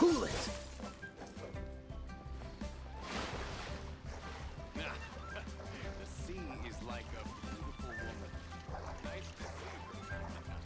Cool it! The sea is like a beautiful woman. Nice to see from time to time.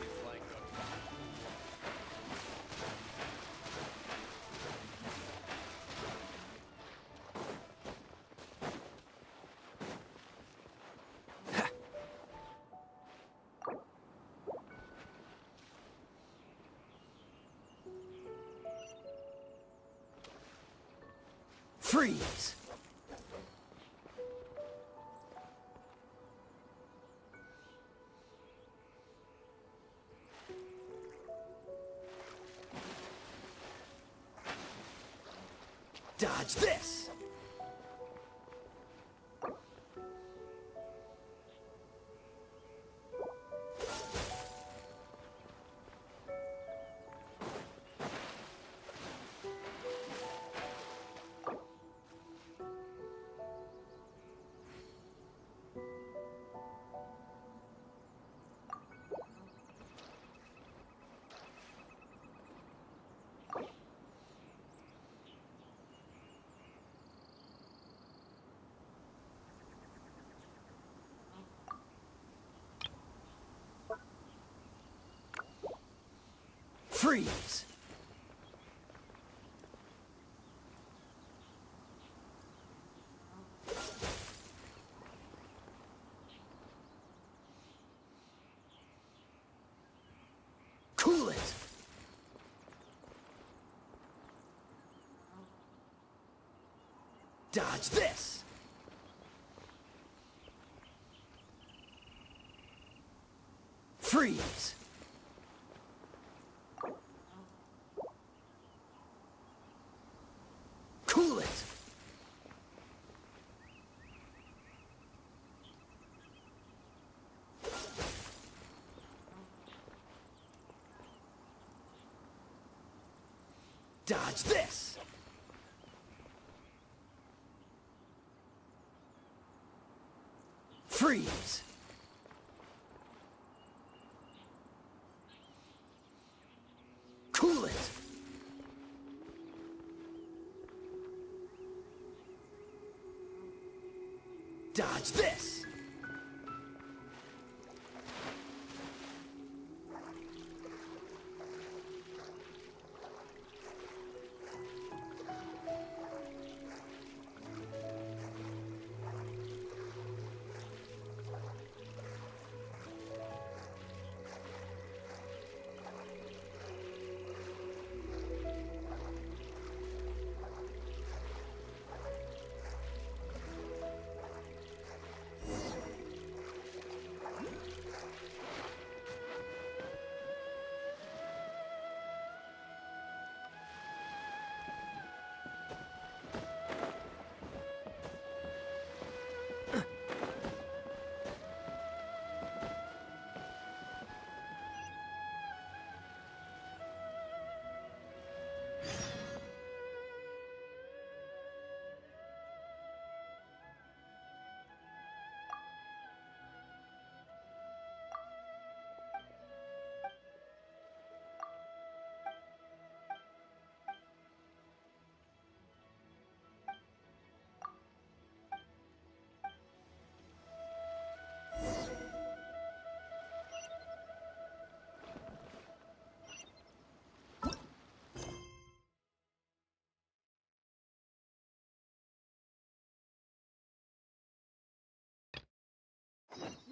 It's like a Freeze! Dodge this! Freeze! Cool it! Dodge this! Freeze! Cool it! Dodge this! Freeze! Cool it! Dodge this!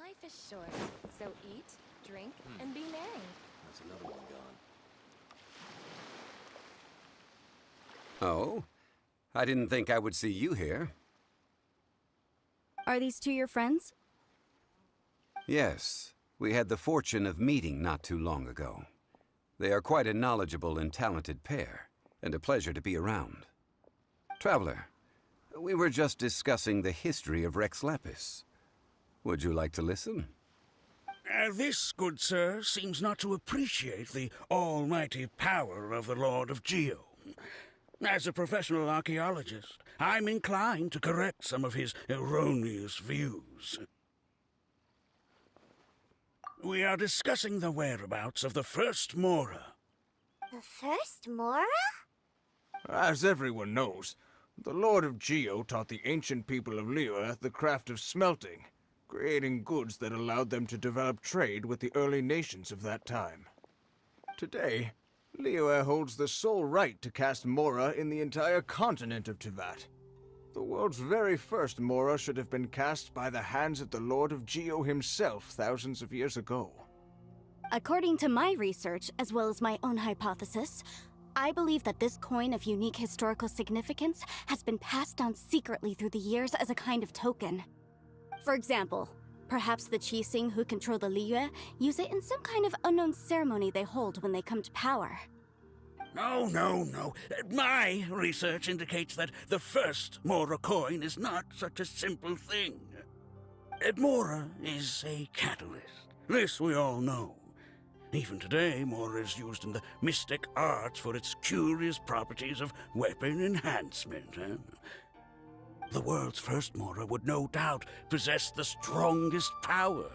Life is short, so eat, drink, and be merry. That's another one gone. Oh? I didn't think I would see you here. Are these two your friends? Yes, we had the fortune of meeting not too long ago. They are quite a knowledgeable and talented pair, and a pleasure to be around. Traveler, we were just discussing the history of Rex Lapis. Would you like to listen? This, good sir, seems not to appreciate the almighty power of the Lord of Geo. As a professional archaeologist, I'm inclined to correct some of his erroneous views. We are discussing the whereabouts of the first Mora. The first Mora? As everyone knows, the Lord of Geo taught the ancient people of Liyue the craft of smelting, creating goods that allowed them to develop trade with the early nations of that time. Today, Liyue holds the sole right to cast Mora in the entire continent of Tivat. The world's very first Mora should have been cast by the hands of the Lord of Geo himself thousands of years ago. According to my research, as well as my own hypothesis, I believe that this coin of unique historical significance has been passed down secretly through the years as a kind of token. For example, perhaps the Qixing who control the Liyue use it in some kind of unknown ceremony they hold when they come to power. No. My research indicates that the first Mora coin is not such a simple thing. Mora is a catalyst. This we all know. Even today, Mora is used in the mystic arts for its curious properties of weapon enhancement. The world's first Mora would no doubt possess the strongest power.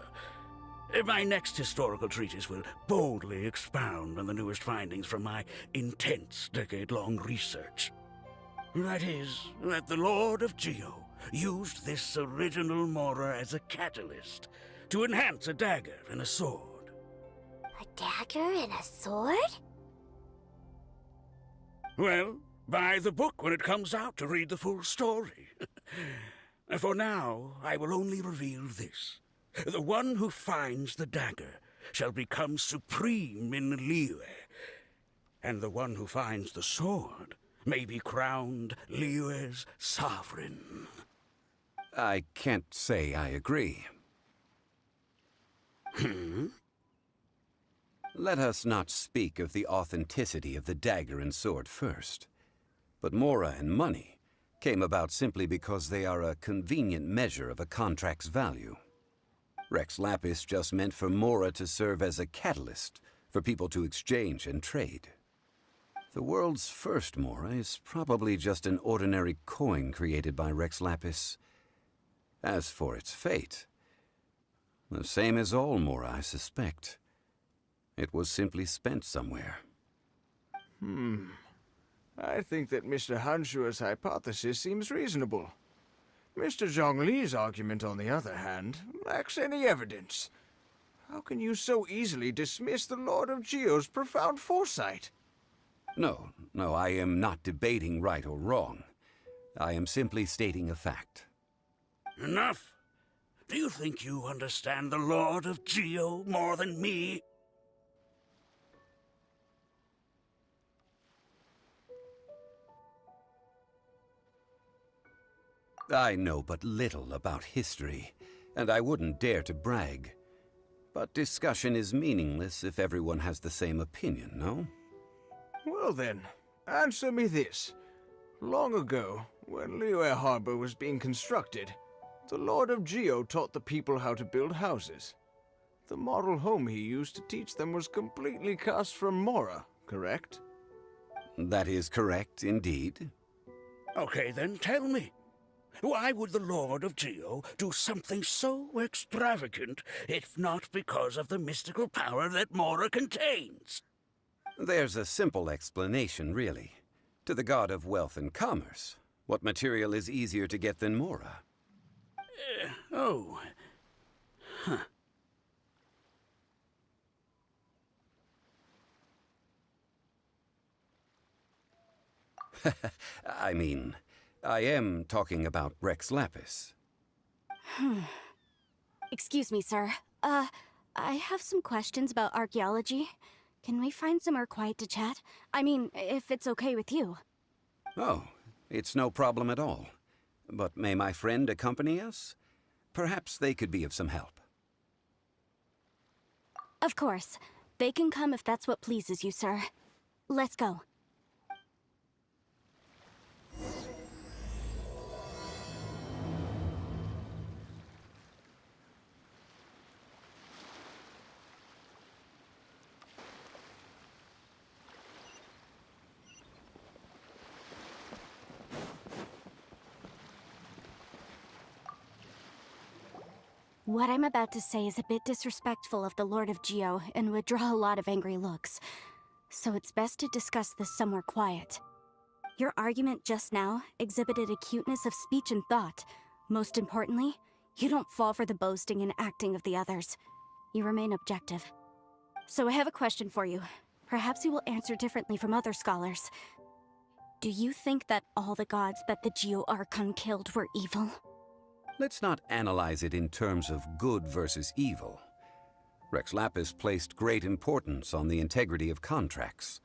My next historical treatise will boldly expound on the newest findings from my intense decade-long research. That is, that the Lord of Geo used this original Mora as a catalyst to enhance a dagger and a sword. A dagger and a sword? Well, buy the book when it comes out to read the full story. For now, I will only reveal this. The one who finds the dagger shall become supreme in Liyue, and the one who finds the sword may be crowned Liyue's sovereign. I can't say I agree. Let us not speak of the authenticity of the dagger and sword first. But Mora and money came about simply because they are a convenient measure of a contract's value. Rex Lapis just meant for Mora to serve as a catalyst for people to exchange and trade. The world's first Mora is probably just an ordinary coin created by Rex Lapis. As for its fate, the same as all Mora, I suspect. It was simply spent somewhere. I think that Mr. Hanshua's hypothesis seems reasonable. Mr. Zhongli's argument, on the other hand, lacks any evidence. How can you so easily dismiss the Lord of Geo's profound foresight? No, I am not debating right or wrong. I am simply stating a fact. Enough! Do you think you understand the Lord of Geo more than me? I know but little about history, and I wouldn't dare to brag. But discussion is meaningless if everyone has the same opinion, no? Well then, answer me this. Long ago, when Liyue Harbor was being constructed, the Lord of Geo taught the people how to build houses. The model home he used to teach them was completely cast from Mora, correct? That is correct, indeed. Okay, then tell me. Why would the Lord of Geo do something so extravagant, if not because of the mystical power that Mora contains? There's a simple explanation, really. To the god of wealth and commerce, what material is easier to get than Mora? Oh. Huh. I mean, I am talking about Rex Lapis. Excuse me, sir. I have some questions about archaeology. Can we find somewhere quiet to chat? I mean, if it's okay with you. Oh, it's no problem at all. But may my friend accompany us? Perhaps they could be of some help. Of course. They can come if that's what pleases you, sir. Let's go. What I'm about to say is a bit disrespectful of the Lord of Geo and would draw a lot of angry looks. So it's best to discuss this somewhere quiet. Your argument just now exhibited acuteness of speech and thought. Most importantly, you don't fall for the boasting and acting of the others. You remain objective. So I have a question for you. Perhaps you will answer differently from other scholars. Do you think that all the gods that the Geo Archon killed were evil? Let's not analyze it in terms of good versus evil. Rex Lapis placed great importance on the integrity of contracts.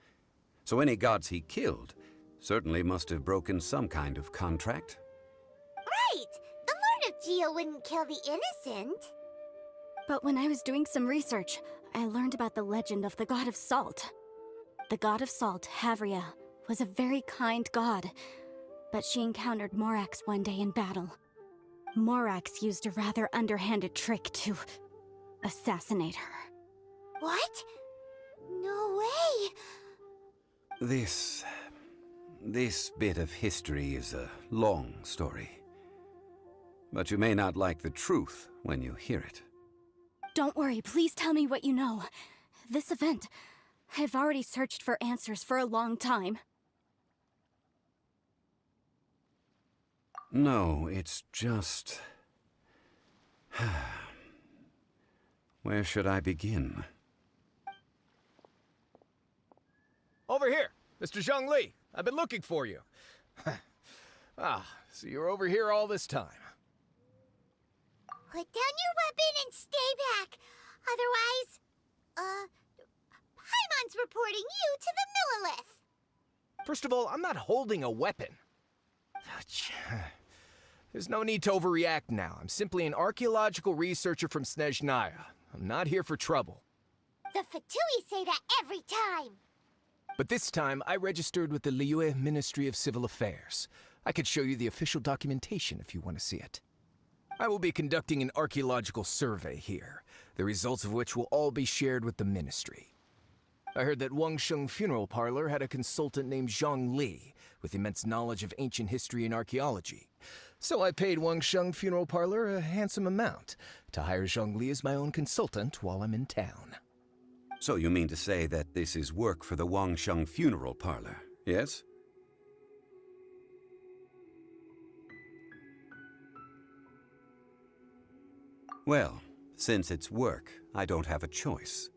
So any gods he killed certainly must have broken some kind of contract. Right! The Lord of Geo wouldn't kill the innocent. But when I was doing some research, I learned about the legend of the god of salt. The god of salt, Havria, was a very kind god, but she encountered Morax one day in battle. Morax used a rather underhanded trick to assassinate her. What? No way! This bit of history is a long story. But you may not like the truth when you hear it. Don't worry, please tell me what you know. This event, I've already searched for answers for a long time. No, it's just... Where should I begin? Over here, Mr. Zhongli. I've been looking for you. So you're over here all this time. Put down your weapon and stay back. Otherwise, Paimon's reporting you to the Millilith. First of all, I'm not holding a weapon. There's no need to overreact now. I'm simply an archaeological researcher from Snezhnaya. I'm not here for trouble. The Fatui say that every time. But this time, I registered with the Liyue Ministry of Civil Affairs. I could show you the official documentation if you want to see it. I will be conducting an archaeological survey here, the results of which will all be shared with the ministry. I heard that Wangsheng Funeral Parlor had a consultant named Zhang Li, with immense knowledge of ancient history and archaeology. So I paid Wangsheng Funeral Parlor a handsome amount to hire Zhang Li as my own consultant while I'm in town. So you mean to say that this is work for the Wangsheng Funeral Parlor, yes? Well, since it's work, I don't have a choice.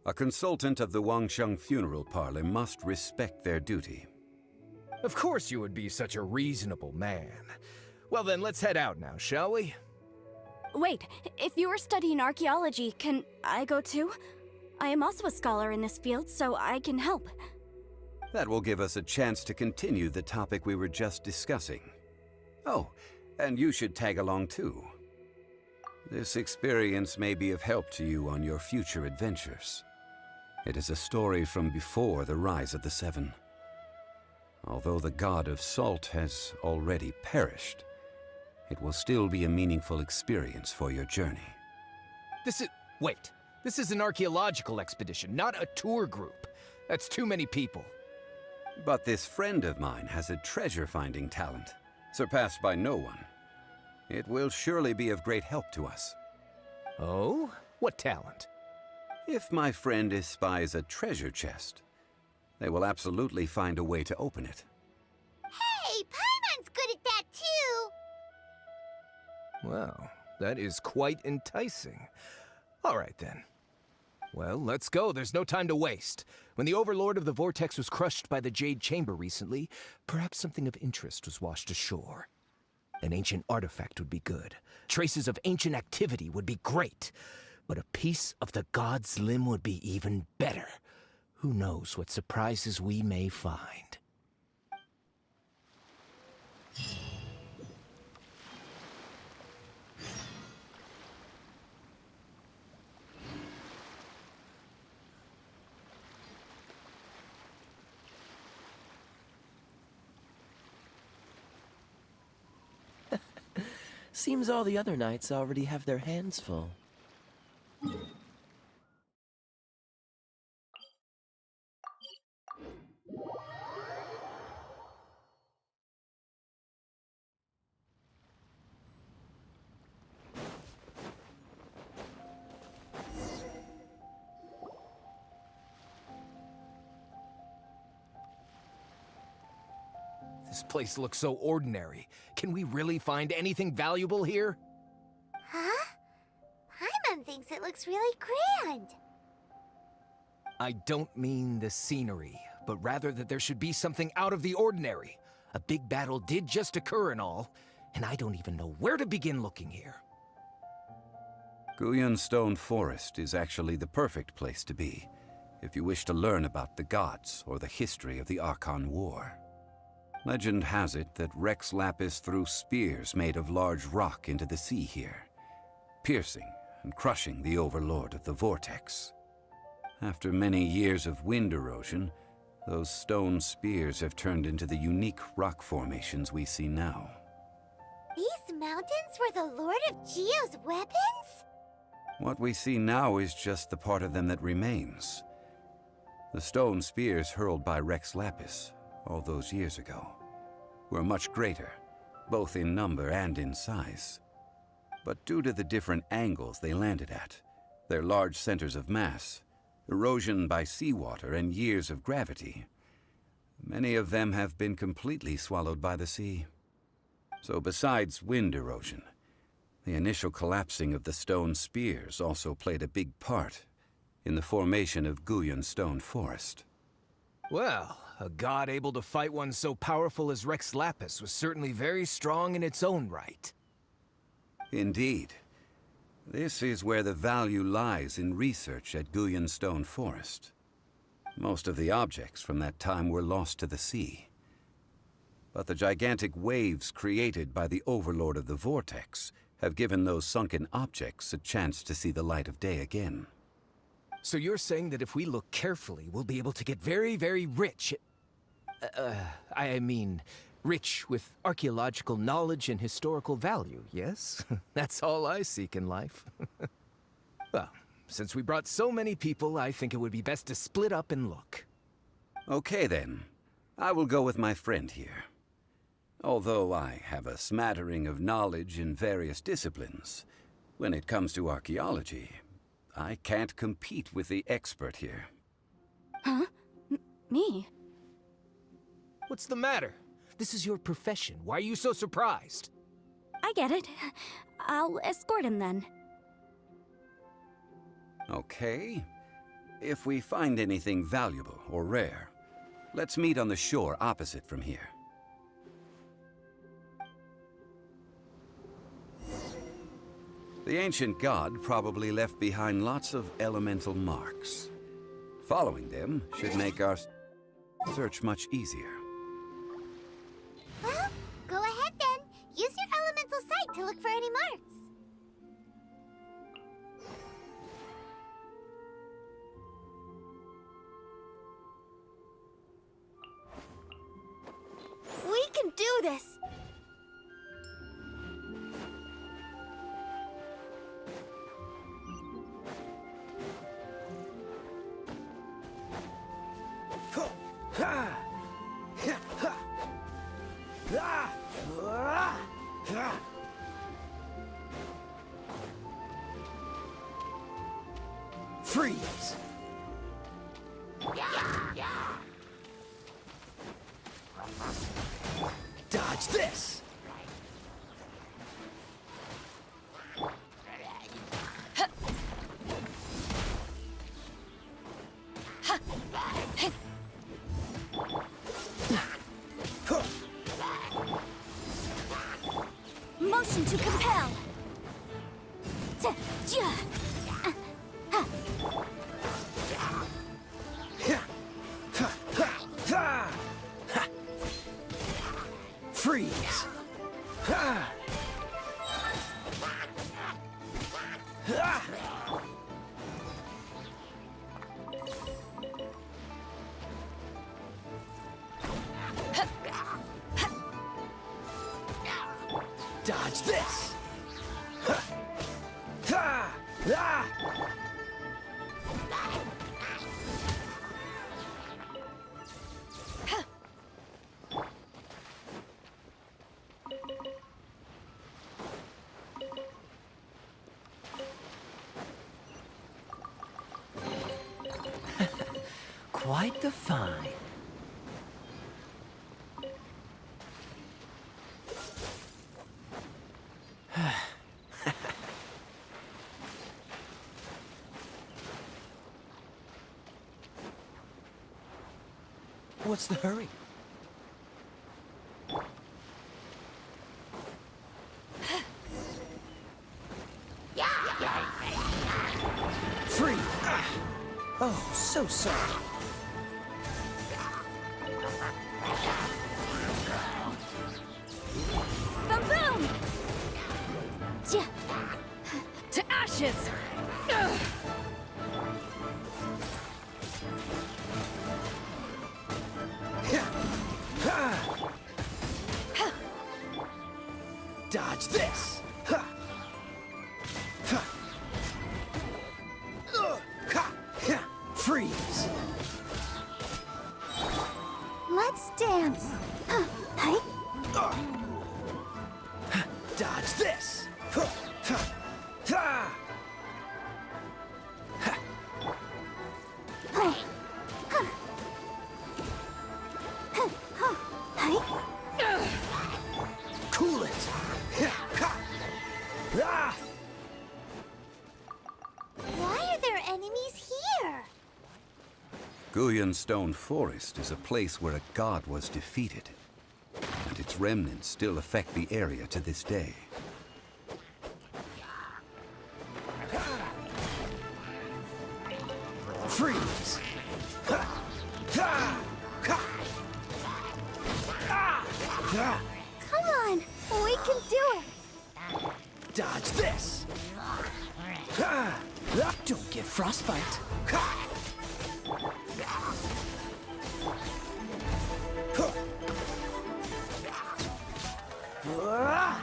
A consultant of the Wangsheng Funeral Parlor must respect their duty. Of course you would be such a reasonable man. Well then, let's head out now, shall we? Wait, if you are studying archaeology, can I go too? I am also a scholar in this field, so I can help. That will give us a chance to continue the topic we were just discussing. Oh, and you should tag along too. This experience may be of help to you on your future adventures. It is a story from before the rise of the Seven. Although the god of salt has already perished, it will still be a meaningful experience for your journey. Wait. This is an archaeological expedition, not a tour group. That's too many people. But this friend of mine has a treasure-finding talent, surpassed by no one. It will surely be of great help to us. Oh? What talent? If my friend espies a treasure chest, they will absolutely find a way to open it. Hey, Paimon's good at that too. Well, that is quite enticing. All right then. Well, let's go. There's no time to waste. When the Overlord of the Vortex was crushed by the Jade Chamber recently, perhaps something of interest was washed ashore. An ancient artifact would be good. Traces of ancient activity would be great. But a piece of the god's limb would be even better. Who knows what surprises we may find. Seems all the other knights already have their hands full. This place looks so ordinary. Can we really find anything valuable here? Huh? Paimon thinks it looks really grand. I don't mean the scenery, but rather that there should be something out of the ordinary. A big battle did just occur and all, and I don't even know where to begin looking here. Guyan Stone Forest is actually the perfect place to be, if you wish to learn about the gods or the history of the Archon War. Legend has it that Rex Lapis threw spears made of large rock into the sea here, piercing and crushing the overlord of the vortex. After many years of wind erosion, those stone spears have turned into the unique rock formations we see now. These mountains were the Lord of Geo's weapons? What we see now is just the part of them that remains. The stone spears hurled by Rex Lapis all those years ago were much greater, both in number and in size. But due to the different angles they landed at, their large centers of mass, erosion by seawater, and years of gravity, many of them have been completely swallowed by the sea. So besides wind erosion, the initial collapsing of the stone spears also played a big part in the formation of Guyan Stone Forest. Well, a god able to fight one so powerful as Rex Lapis was certainly very strong in its own right. Indeed. This is where the value lies in research at Guyan Stone Forest. Most of the objects from that time were lost to the sea. But the gigantic waves created by the Overlord of the Vortex have given those sunken objects a chance to see the light of day again. So you're saying that if we look carefully, we'll be able to get very, very rich. I mean, rich with archaeological knowledge and historical value, yes? That's all I seek in life. Well, since we brought so many people, I think it would be best to split up and look. Okay then. I will go with my friend here. Although I have a smattering of knowledge in various disciplines, when it comes to archaeology, I can't compete with the expert here. Huh? Me? What's the matter? This is your profession. Why are you so surprised? I get it. I'll escort him then. Okay. If we find anything valuable or rare, let's meet on the shore opposite from here. The ancient god probably left behind lots of elemental marks. Following them should make our search much easier. Well, go ahead then. Use your elemental sight to look for any marks. We can do this! Freeze! Dodge this! Freeze! Ha! Ha! Dodge this! Ha! Ha! Ah! Quite the find. What's the hurry? Free! Oh, so sorry. Boom boom! Yeah. To ashes! Dodge this! Ha! Ha! Ha! Ha! Freeze! Let's dance! Hey? Dodge this! Ha! Ha! Ha! Ha! Cool it! Ha! Ah! Why are there enemies here? Guyan Stone Forest is a place where a god was defeated, and its remnants still affect the area to this day. Freeze! Ha! Ha! Ha! Ah! Ah! Come on! We can do it! Dodge this! Ah! Ah! Don't get frostbite! Ha! Huh. Ah!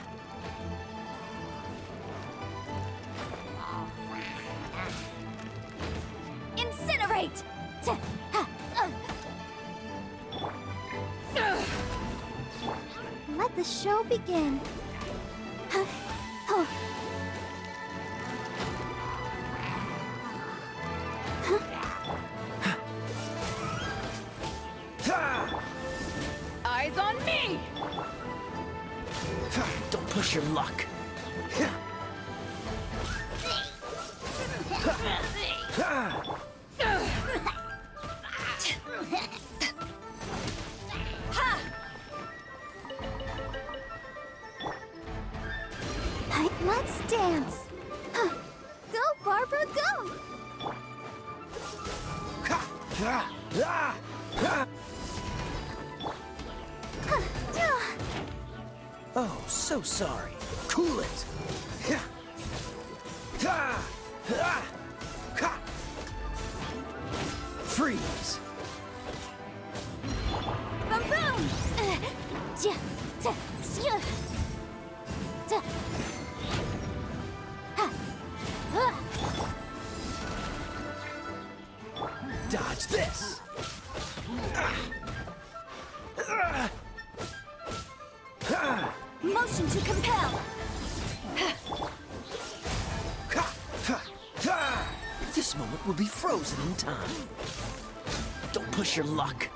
Incinerate! Let the show begin. Ha! Eyes on me! Don't push your luck. Let's dance. Go, Barbara, go! Oh, so sorry. Cool it. Freeze. Boom boom! Dodge this. Motion to compel. This moment will be frozen in time. Don't push your luck.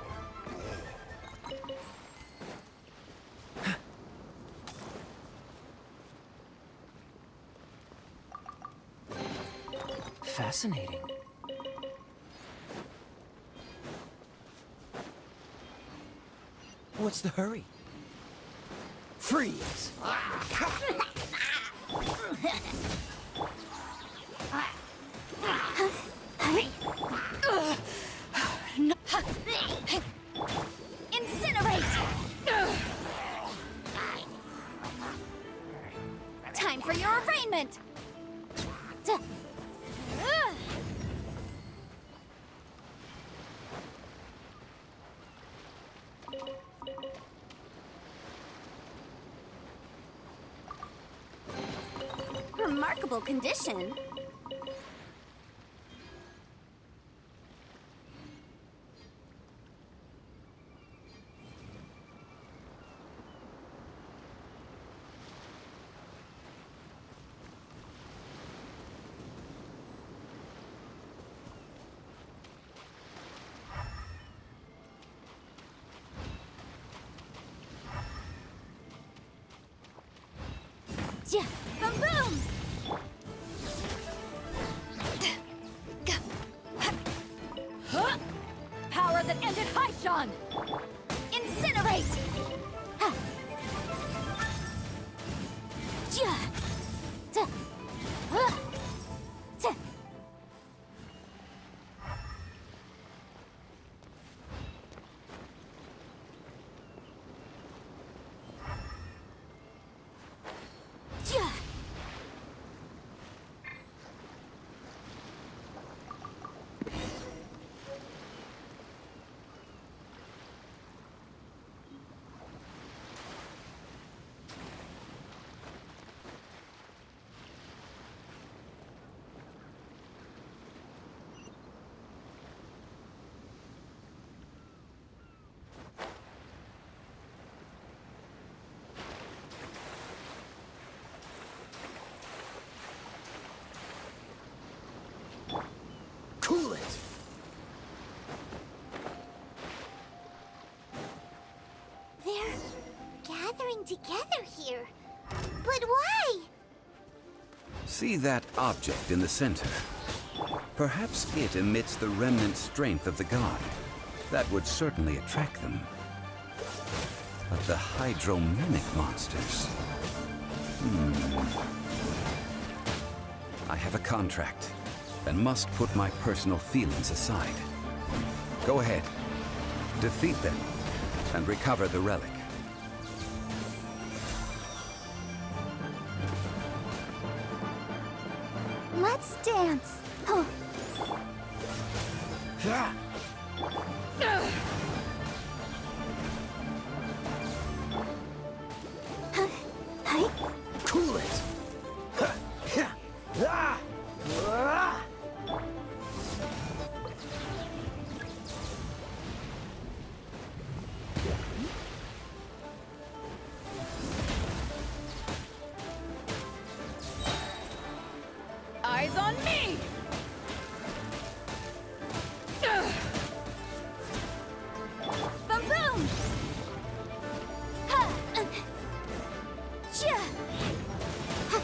Fascinating. What's the hurry? Freeze! Incinerate! alignment! Duh. Ugh. Remarkable condition. Yeah, boom boom! Huh? Power that ended Haishan! Incinerate! Ha. Yeah. Ta. Huh. Ta. Yeah. Cool it! They're gathering together here. But why? See that object in the center? Perhaps it emits the remnant strength of the god. That would certainly attract them. But the hydromimic monsters... I have a contract, and must put my personal feelings aside. Go ahead. Defeat them, and recover the relic. Let's dance. Huh. Hi. Cool it! Eyes on me! Boom boom! Ha! Chia! Ha!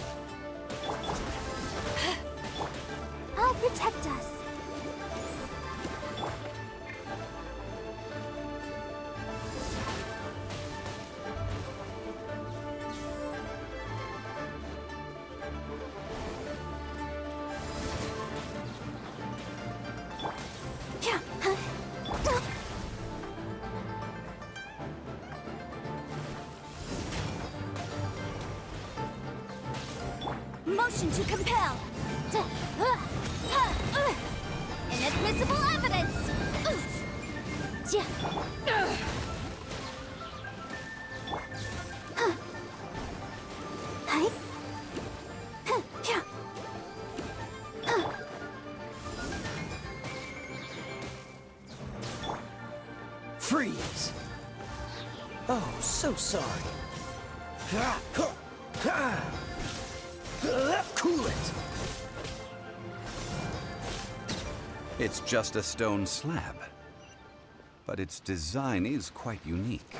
I'll protect us. Yeah. Motion to compel. Inadmissible evidence. Yeah. Hi. Yeah. Freeze! Oh, so sorry. Cool it! It's just a stone slab, but its design is quite unique.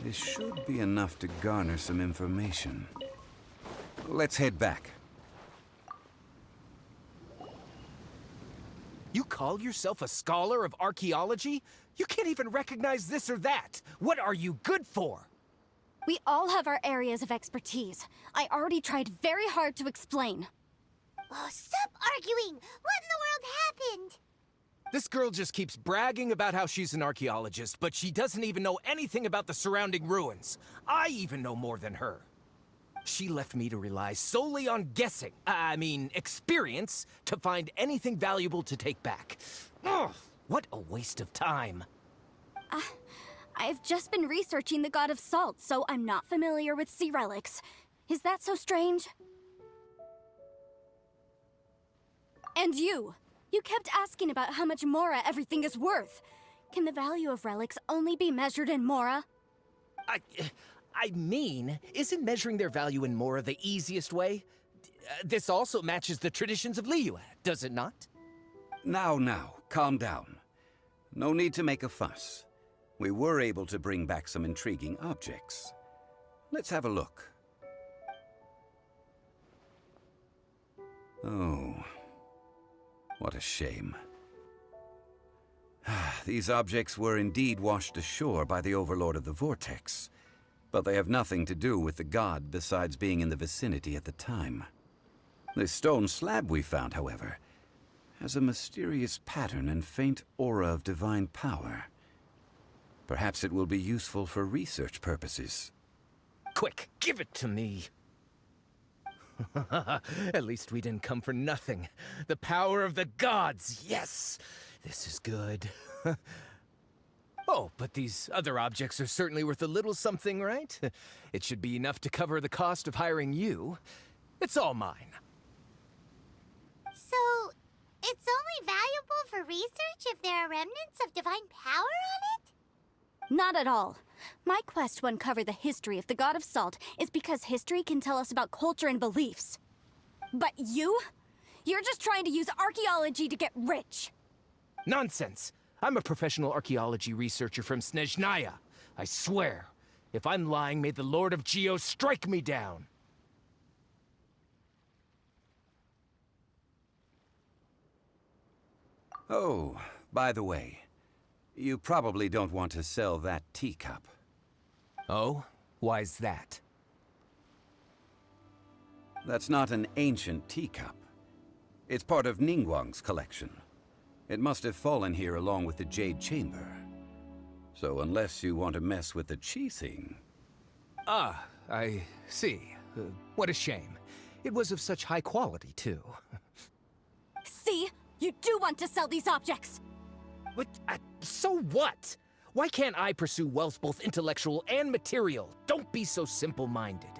This should be enough to garner some information. Let's head back. You call yourself a scholar of archaeology? You can't even recognize this or that. What are you good for? We all have our areas of expertise. I already tried very hard to explain. Oh, stop arguing! What in the world happened? This girl just keeps bragging about how she's an archaeologist, but she doesn't even know anything about the surrounding ruins. I even know more than her. She left me to rely solely on guessing, experience, to find anything valuable to take back. Ugh, what a waste of time. I've just been researching the god of salt, so I'm not familiar with sea relics. Is that so strange? And you kept asking about how much Mora everything is worth. Can the value of relics only be measured in Mora? Isn't measuring their value in Mora the easiest way? This also matches the traditions of Liyue, does it not? Now, calm down. No need to make a fuss. We were able to bring back some intriguing objects. Let's have a look. Oh, what a shame. These objects were indeed washed ashore by the Overlord of the Vortex, but they have nothing to do with the god besides being in the vicinity at the time. This stone slab we found, however, has a mysterious pattern and faint aura of divine power. Perhaps it will be useful for research purposes. Quick, give it to me! At least we didn't come for nothing. The power of the gods, yes! This is good. Oh, but these other objects are certainly worth a little something, right? It should be enough to cover the cost of hiring you. It's all mine. So, it's only valuable for research if there are remnants of divine power on it? Not at all. My quest to uncover the history of the god of salt is because history can tell us about culture and beliefs. But you're just trying to use archaeology to get rich. Nonsense! I'm a professional archaeology researcher from Snezhnaya. I swear, if I'm lying, may the Lord of Geo strike me down. Oh, by the way, you probably don't want to sell that teacup. Oh? Why's that? That's not an ancient teacup. It's part of Ningguang's collection. It must have fallen here along with the Jade Chamber. So unless you want to mess with the Qixing... Ah, I see. What a shame. It was of such high quality, too. See? You do want to sell these objects! But, so what? Why can't I pursue wealth both intellectual and material? Don't be so simple-minded.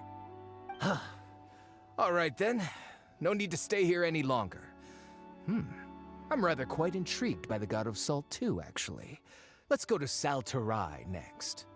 All right, then. No need to stay here any longer. I'm rather quite intrigued by the God of Salt, too, actually. Let's go to Saltarai next.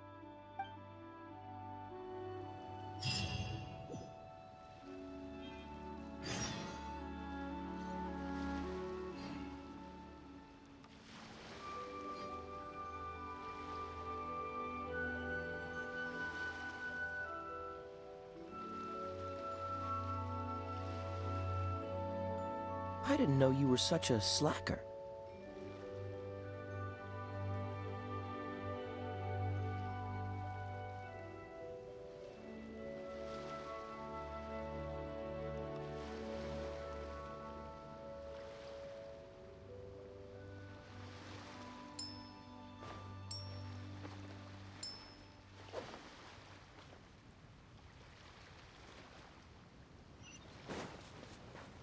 I didn't know you were such a slacker.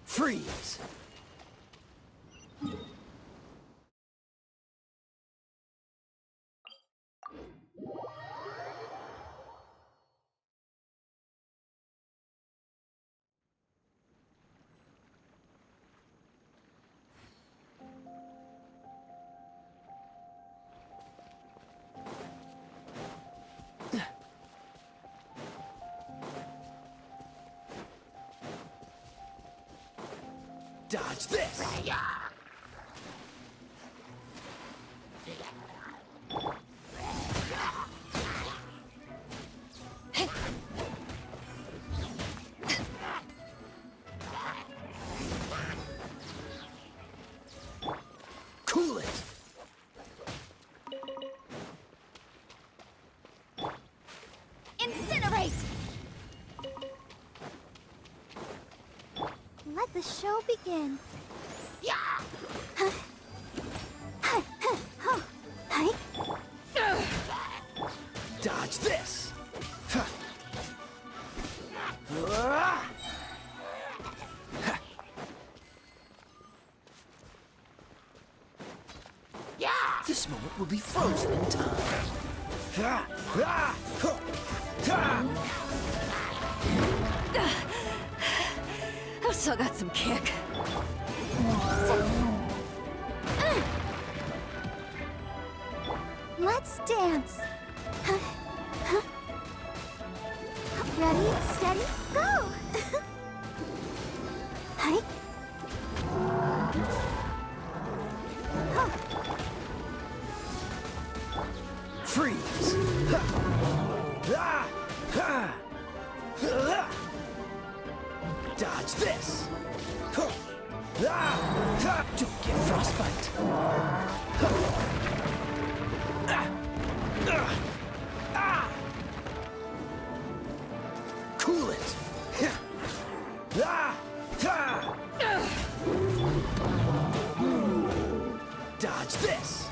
Freeze! Dodge this! Cool it! Incinerate! Let the show begin. Dodge this! I've still got some kick. Let's dance. Ready, steady, go! Hi. Freeze! Dodge this! Don't get frostbite! Cool it! Dodge this!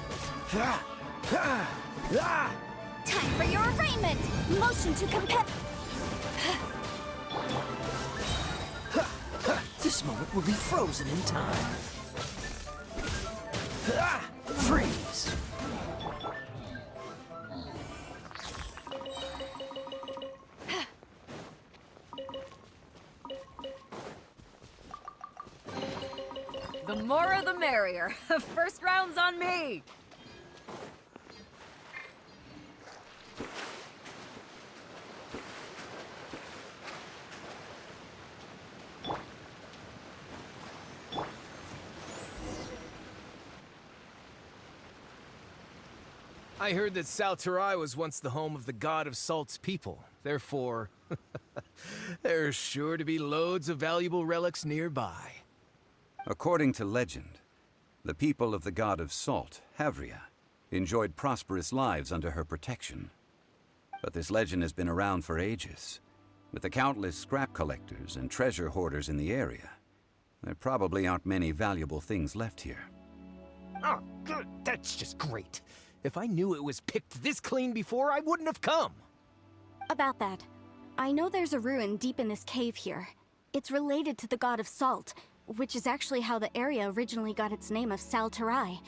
Time for your arraignment! Motion to compel. This moment will be frozen in time. Freeze! The more the merrier. First round's on me. I heard that Salterai was once the home of the god of Salt's people. Therefore, there's sure to be loads of valuable relics nearby. According to legend, the people of the god of Salt, Havria, enjoyed prosperous lives under her protection. But this legend has been around for ages. With the countless scrap collectors and treasure hoarders in the area, there probably aren't many valuable things left here. Oh, good. That's just great. If I knew it was picked this clean before, I wouldn't have come. About that, I know there's a ruin deep in this cave here. It's related to the god of Salt, which is actually how the area originally got its name of Salterai.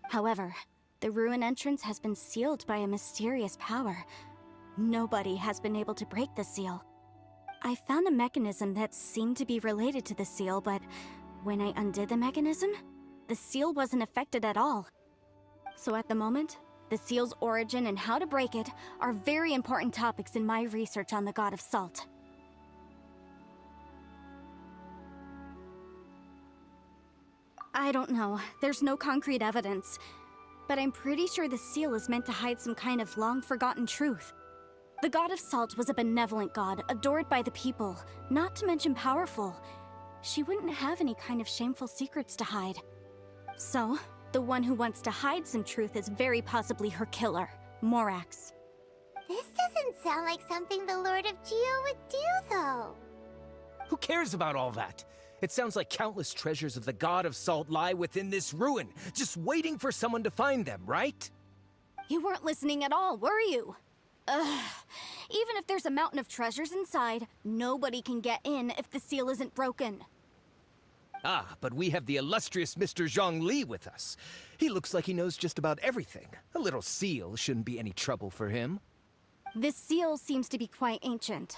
However, the ruin entrance has been sealed by a mysterious power. Nobody has been able to break the seal. I found a mechanism that seemed to be related to the seal, but when I undid the mechanism, the seal wasn't affected at all. So at the moment, the seal's origin and how to break it are very important topics in my research on the god of Salt. I don't know. There's no concrete evidence. But I'm pretty sure the seal is meant to hide some kind of long-forgotten truth. The god of Salt was a benevolent god, adored by the people, not to mention powerful. She wouldn't have any kind of shameful secrets to hide. So, the one who wants to hide some truth is very possibly her killer, Morax. This doesn't sound like something the Lord of Geo would do, though. Who cares about all that? It sounds like countless treasures of the god of Salt lie within this ruin, just waiting for someone to find them, right? You weren't listening at all, were you? Ugh. Even if there's a mountain of treasures inside, nobody can get in if the seal isn't broken. Ah, but we have the illustrious Mr. Zhongli with us. He looks like he knows just about everything. A little seal shouldn't be any trouble for him. This seal seems to be quite ancient.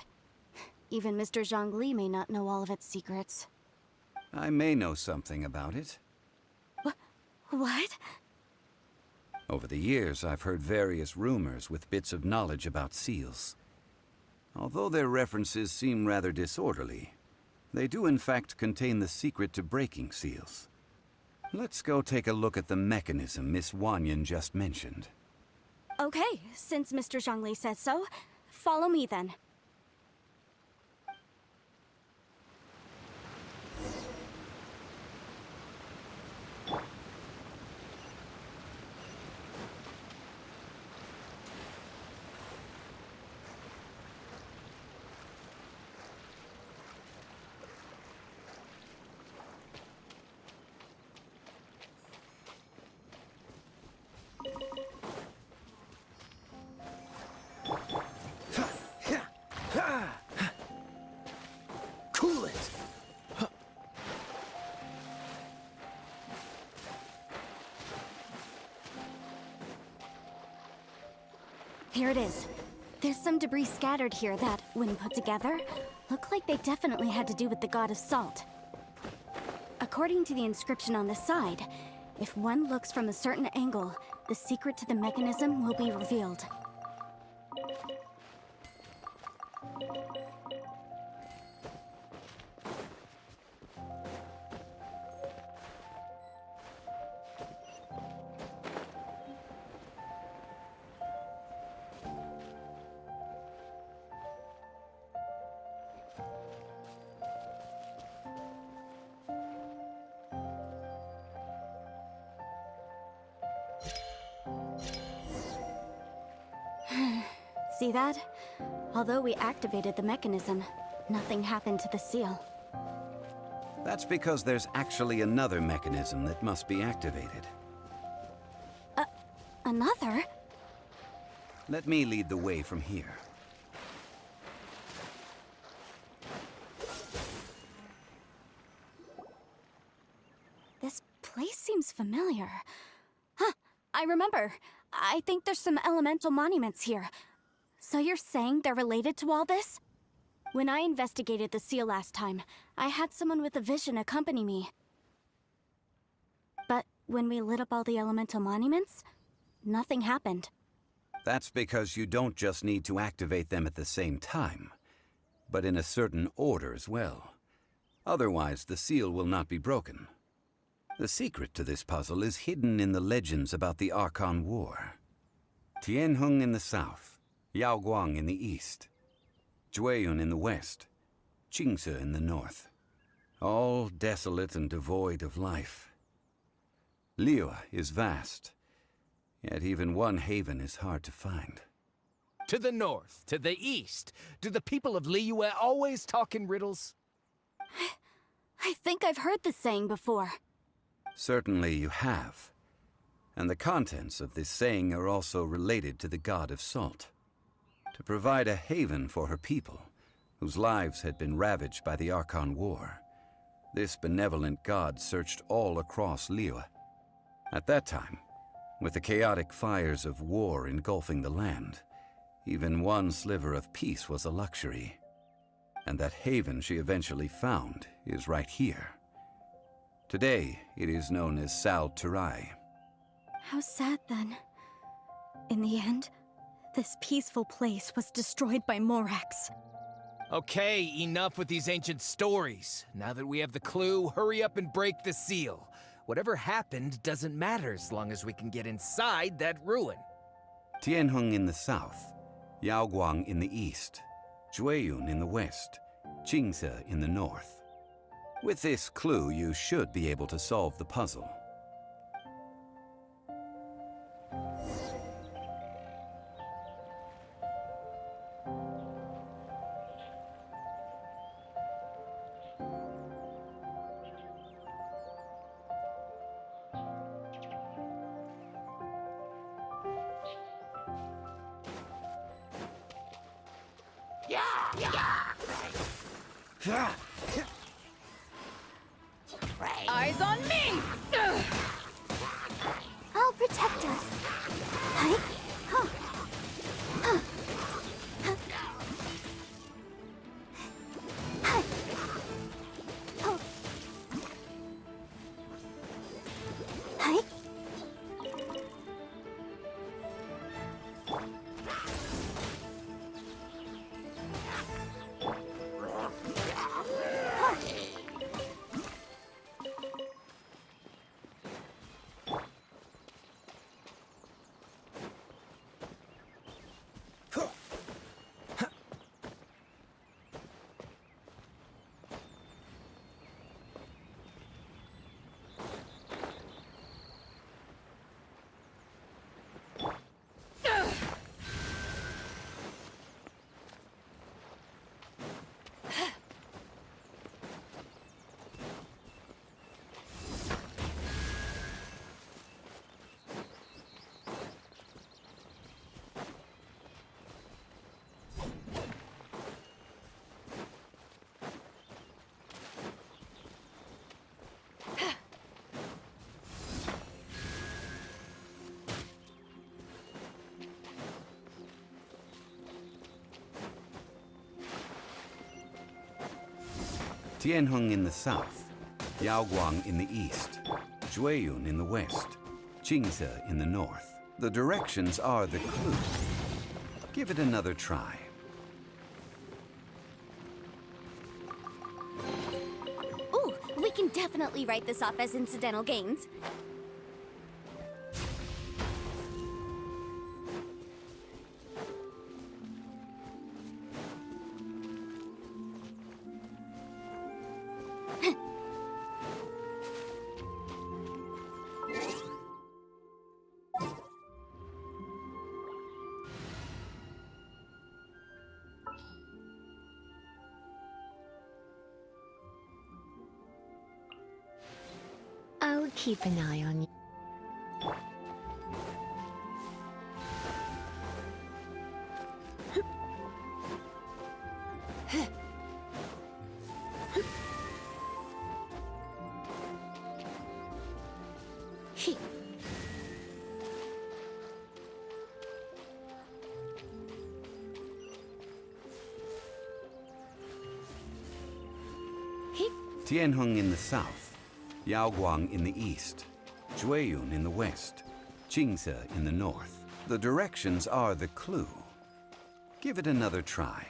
Even Mr. Zhongli may not know all of its secrets. I may know something about it. What? Over the years, I've heard various rumors with bits of knowledge about seals. Although their references seem rather disorderly, they do in fact contain the secret to breaking seals. Let's go take a look at the mechanism Miss Wanyan just mentioned. Okay, since Mr. Zhongli says so, follow me then. Here it is. There's some debris scattered here that, when put together, look like they definitely had to do with the god of salt. According to the inscription on the side, if one looks from a certain angle, the secret to the mechanism will be revealed. See that? Although we activated the mechanism, nothing happened to the seal. That's because there's actually another mechanism that must be activated. Another? Let me lead the way from here. This place seems familiar. Huh, I remember. I think there's some elemental monuments here. So you're saying they're related to all this? When I investigated the seal last time, I had someone with a vision accompany me. But when we lit up all the elemental monuments, nothing happened. That's because you don't just need to activate them at the same time, but in a certain order as well. Otherwise, the seal will not be broken. The secret to this puzzle is hidden in the legends about the Archon War. Tianheng in the south, Yaoguang in the east, Jueyun in the west, Qingce in the north. All desolate and devoid of life. Liyue is vast, yet even one haven is hard to find. To the north, to the east. Do the people of Liyue always talk in riddles? I think I've heard this saying before. Certainly you have. And the contents of this saying are also related to the god of salt. To provide a haven for her people, whose lives had been ravaged by the Archon War, this benevolent god searched all across Liyue. At that time, with the chaotic fires of war engulfing the land, even one sliver of peace was a luxury. And that haven she eventually found is right here. Today, it is known as Sal Turai. How sad then. In the end, this peaceful place was destroyed by Morax. Okay, enough with these ancient stories. Now that we have the clue, hurry up and break the seal. Whatever happened doesn't matter as long as we can get inside that ruin. Tianheng in the south, Yaoguang in the east, Jueyun in the west, Qingce in the north. With this clue, you should be able to solve the puzzle. Eyes on me! Ugh. I'll protect us. Hi? Huh. Huh. Huh. Hi. Oh. Hi. Tianheng in the south, Yaoguang in the east, Jueyun in the west, Jingze in the north. The directions are the clue. Give it another try. Ooh, we can definitely write this off as incidental gains. I'll keep an eye on you. Tianheng in the south, Yaoguang in the east, Jueyun in the west, Jingze in the north. The directions are the clue. Give it another try.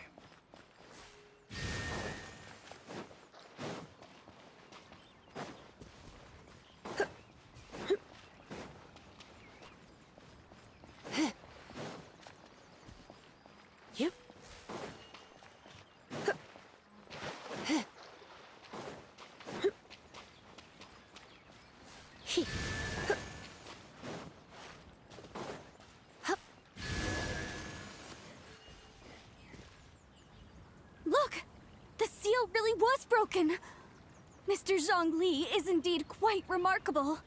Yep. Look! The seal really was broken! Mr. Zhongli is indeed quite remarkable.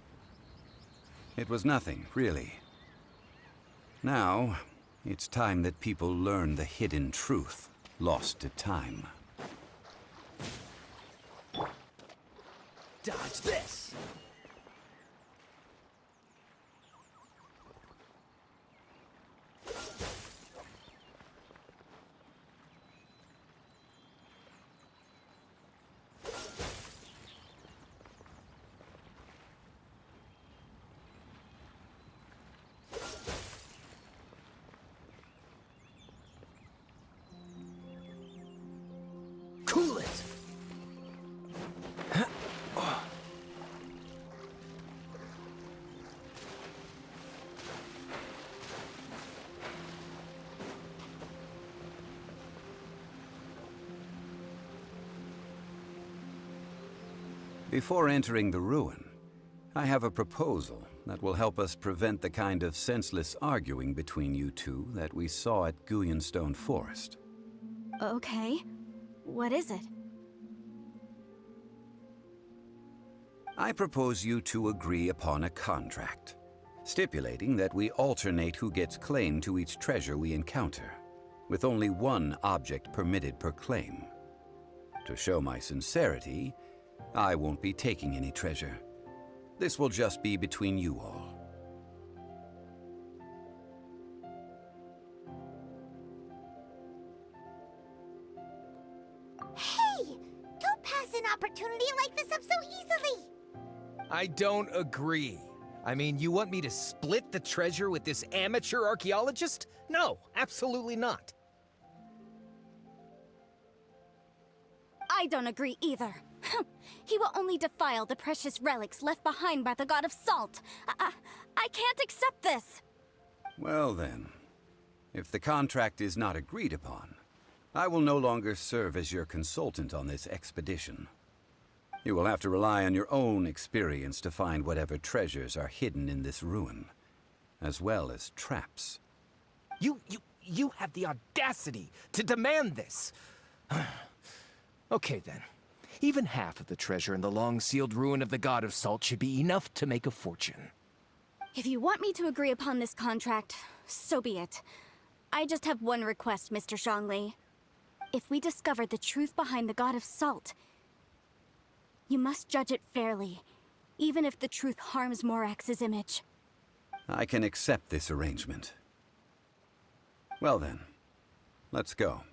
It was nothing, really. Now, it's time that people learn the hidden truth, lost to time. Dodge this! Cool it! Before entering the ruin, I have a proposal that will help us prevent the kind of senseless arguing between you two that we saw at Guyanstone Forest. Okay. What is it? I propose you two agree upon a contract, stipulating that we alternate who gets claim to each treasure we encounter, with only one object permitted per claim. To show my sincerity, I won't be taking any treasure. This will just be between you all. Hey! Don't pass an opportunity like this up so easily! I don't agree. I mean, you want me to split the treasure with this amateur archaeologist? No, absolutely not. I don't agree either. He will only defile the precious relics left behind by the god of salt. I can't accept this. Well then, if the contract is not agreed upon, I will no longer serve as your consultant on this expedition. You will have to rely on your own experience to find whatever treasures are hidden in this ruin, as well as traps. You have the audacity to demand this. Okay then. Even half of the treasure in the long-sealed ruin of the God of Salt should be enough to make a fortune. If you want me to agree upon this contract, so be it. I just have one request, Mr. Zhongli. If we discover the truth behind the God of Salt, you must judge it fairly, even if the truth harms Morax's image. I can accept this arrangement. Well then, let's go.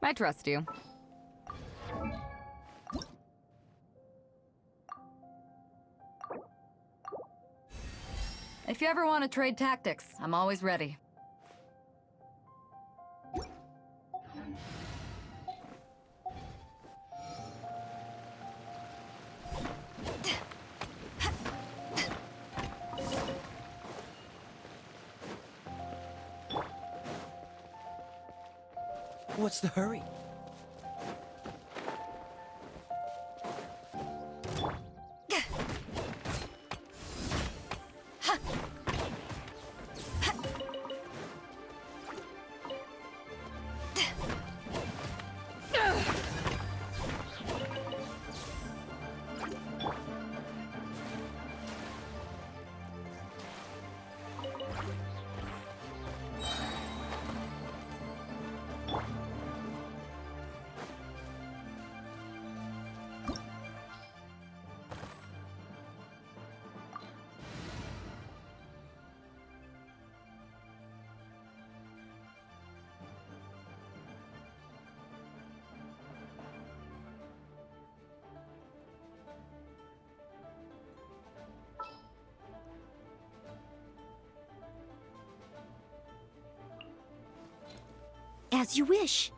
I trust you. If you ever want to trade tactics, I'm always ready. What's the hurry? As you wish.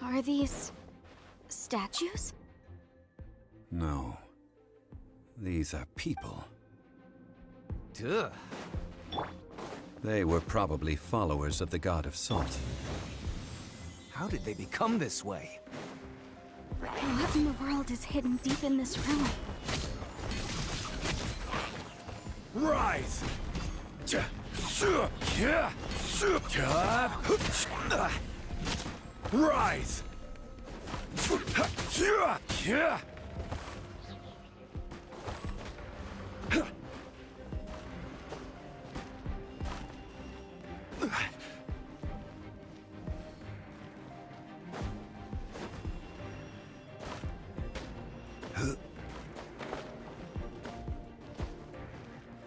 Are these statues? No. These are people. Duh. They were probably followers of the god of salt. How did they become this way? What in the world is hidden deep in this room? Rise! Rise!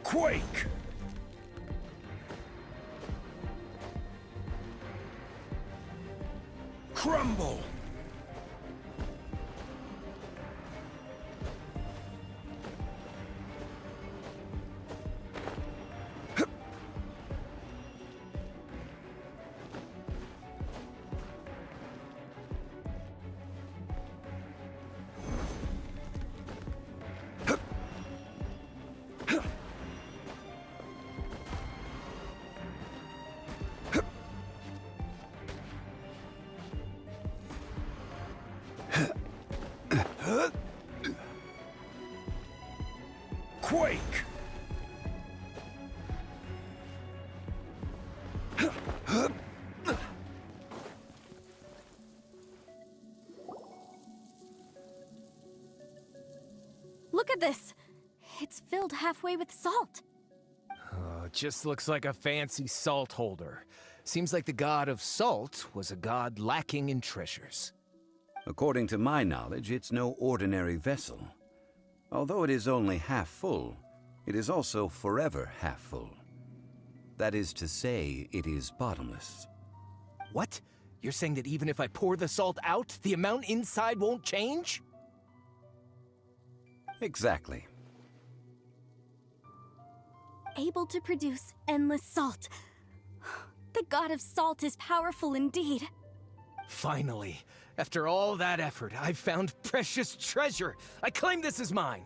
Quake! Crumble! Quake! Look at this! It's filled halfway with salt. Just looks like a fancy salt holder. Seems like the god of salt was a god lacking in treasures. According to my knowledge, it's no ordinary vessel. Although it is only half full, it is also forever half full. That is to say, it is bottomless. What? You're saying that even if I pour the salt out, the amount inside won't change? Exactly. Able to produce endless salt. The god of salt is powerful indeed. Finally, after all that effort, I've found precious treasure. I claim this as mine.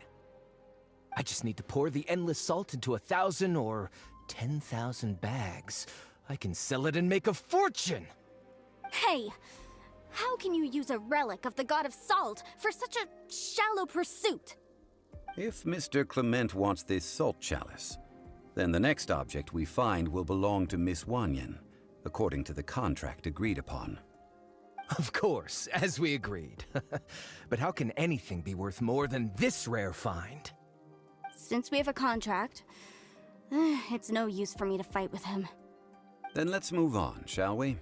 I just need to pour the endless salt into 1,000 or 10,000 bags. I can sell it and make a fortune! Hey! How can you use a relic of the god of salt for such a shallow pursuit? If Mr. Clement wants this salt chalice, then the next object we find will belong to Miss Wanyan, according to the contract agreed upon. Of course, as we agreed. But how can anything be worth more than this rare find? Since we have a contract, it's no use for me to fight with him. Then let's move on, shall we?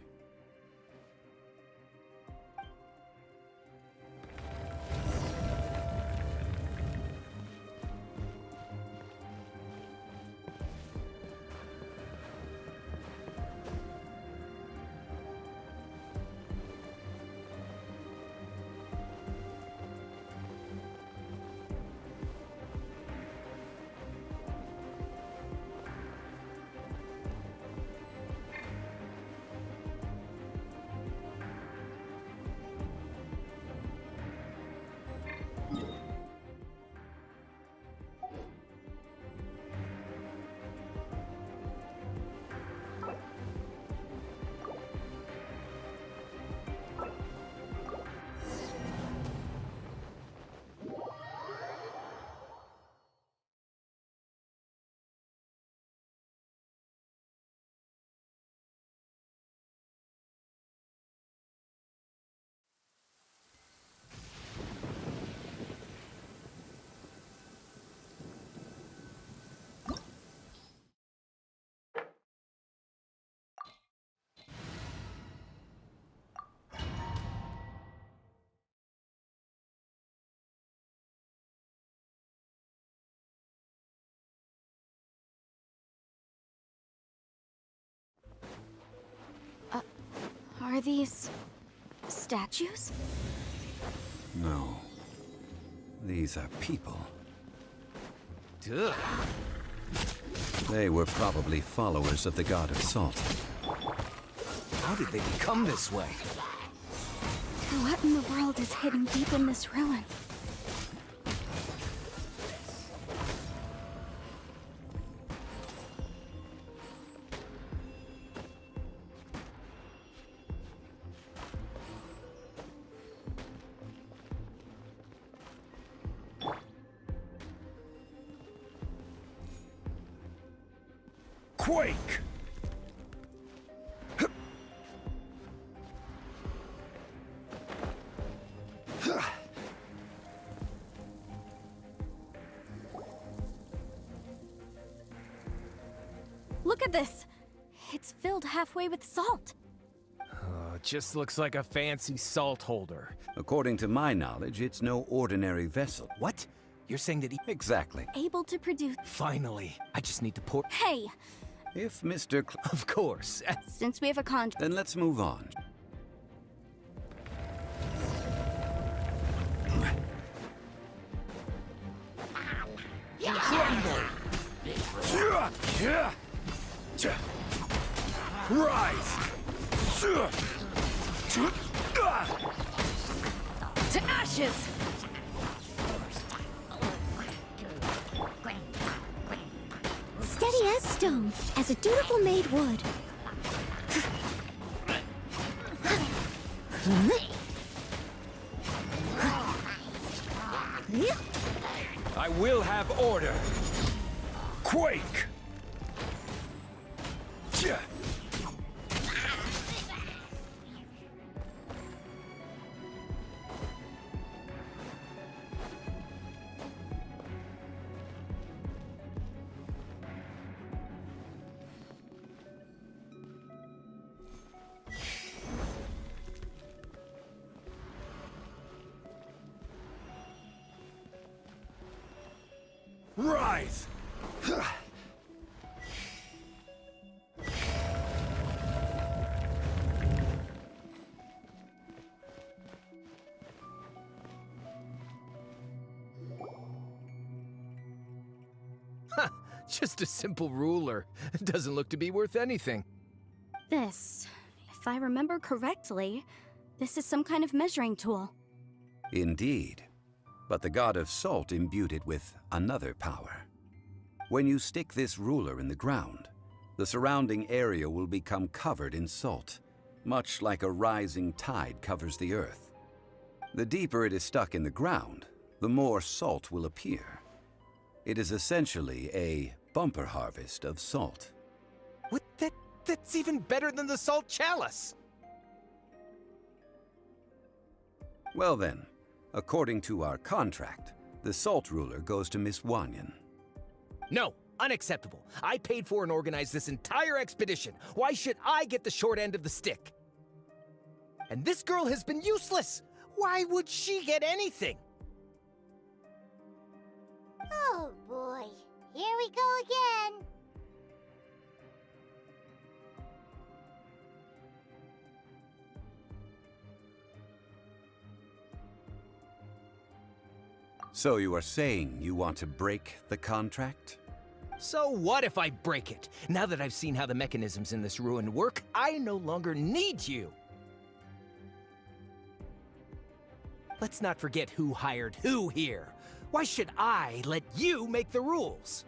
Are these statues? No. These are people. Ugh. They were probably followers of the god of salt. How did they become this way? What in the world is hidden deep in this ruin? Quake! Look at this! It's filled halfway with salt. It just looks like a fancy salt holder. According to my knowledge, it's no ordinary vessel. What? You're saying that he... Exactly. Able to produce... Finally. I just need to pour... Hey! If Mr. Of course. Since we have a contract... Then let's move on. Rise! To ashes! Steady as stone, as a dutiful maid would. I will have order. Quake! Rise! Just a simple ruler. It doesn't look to be worth anything. This... If I remember correctly, this is some kind of measuring tool. Indeed. But the god of salt imbued it with another power. When you stick this ruler in the ground, the surrounding area will become covered in salt, much like a rising tide covers the earth. The deeper it is stuck in the ground, the more salt will appear. It is essentially a bumper harvest of salt. What? That's even better than the salt chalice! Well then, according to our contract, the salt ruler goes to Miss Wanyan. No, unacceptable. I paid for and organized this entire expedition. Why should I get the short end of the stick? And this girl has been useless! Why would she get anything? Oh boy, here we go again. So you are saying you want to break the contract? So what if I break it? Now that I've seen how the mechanisms in this ruin work, I no longer need you! Let's not forget who hired who here. Why should I let you make the rules?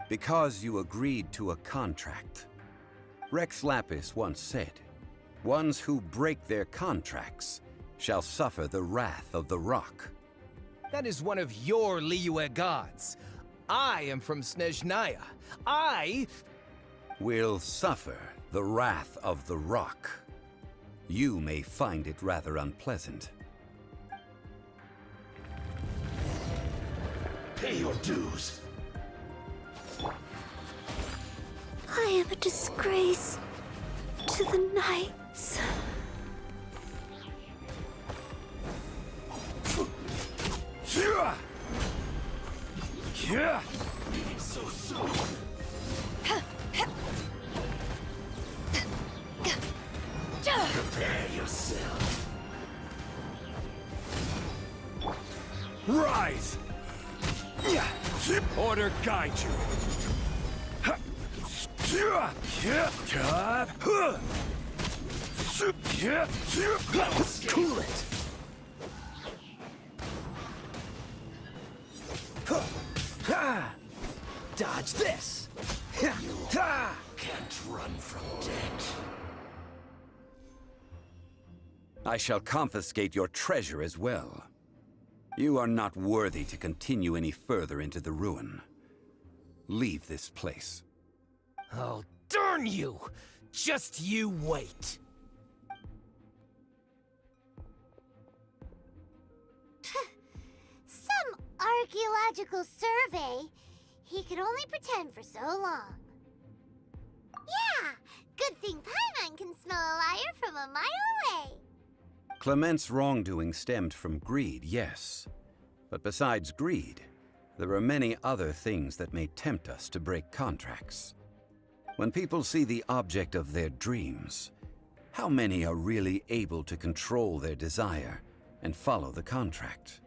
Because you agreed to a contract. Rex Lapis once said, "Ones who break their contracts shall suffer the wrath of the rock." That is one of your Liyue gods. I am from Snezhnaya. I will suffer the wrath of the rock. You may find it rather unpleasant. Pay your dues. I am a disgrace to the knights. So soon. Prepare yourself. Rise! Order guide you. Cool it. Dodge this! You can't run from death. I shall confiscate your treasure as well. You are not worthy to continue any further into the ruin. Leave this place. Oh, darn you! Just you wait! Some archaeological survey. He could only pretend for so long. Yeah, good thing Paimon can smell a liar from a mile away. Clement's wrongdoing stemmed from greed, yes. But besides greed, there are many other things that may tempt us to break contracts. When people see the object of their dreams, how many are really able to control their desire and follow the contract?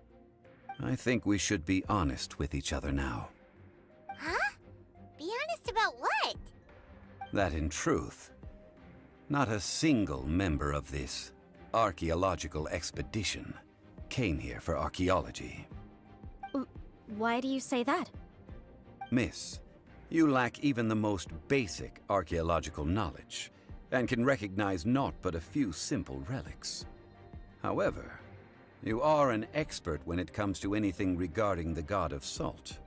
I think we should be honest with each other now. Huh? Be honest about what? That in truth, not a single member of this archaeological expedition came here for archaeology. Why do you say that? Miss, you lack even the most basic archaeological knowledge, and can recognize naught but a few simple relics. However, you are an expert when it comes to anything regarding the god of salt.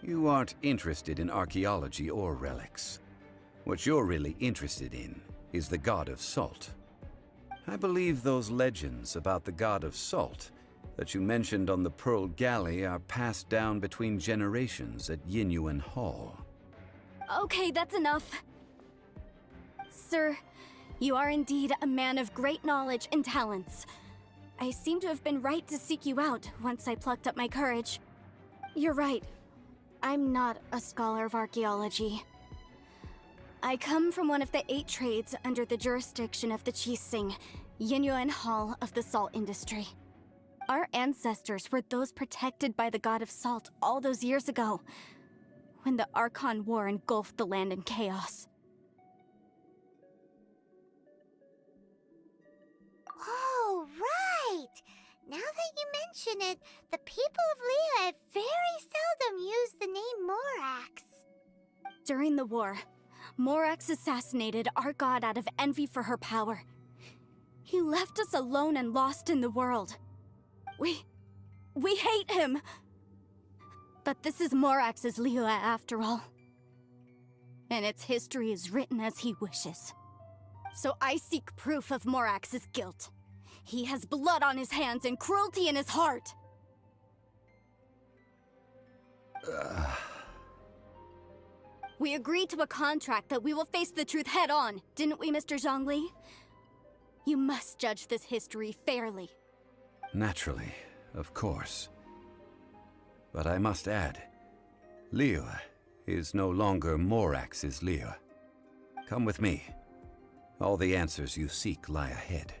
You aren't interested in archaeology or relics. What you're really interested in is the god of salt. I believe those legends about the god of salt that you mentioned on the Pearl Galley are passed down between generations at Yinyuan Hall. Okay, that's enough. Sir, you are indeed a man of great knowledge and talents. I seem to have been right to seek you out once I plucked up my courage. You're right. I'm not a scholar of archaeology. I come from one of the 8 trades under the jurisdiction of the Chising, Yinyuan Hall of the salt industry. Our ancestors were those protected by the god of salt all those years ago, when the Archon War engulfed the land in chaos. Oh, right! Now that you mention it, the people of Liyue very seldom use the name Morax. During the war, Morax assassinated our god out of envy for her power. He left us alone and lost in the world. We hate him! But this is Morax's Liyue after all. And its history is written as he wishes. So I seek proof of Morax's guilt. He has blood on his hands and cruelty in his heart! We agreed to a contract that we will face the truth head-on, didn't we, Mr. Zhongli? You must judge this history fairly. Naturally, of course. But I must add, Liyue is no longer Morax's Liyue. Come with me. All the answers you seek lie ahead.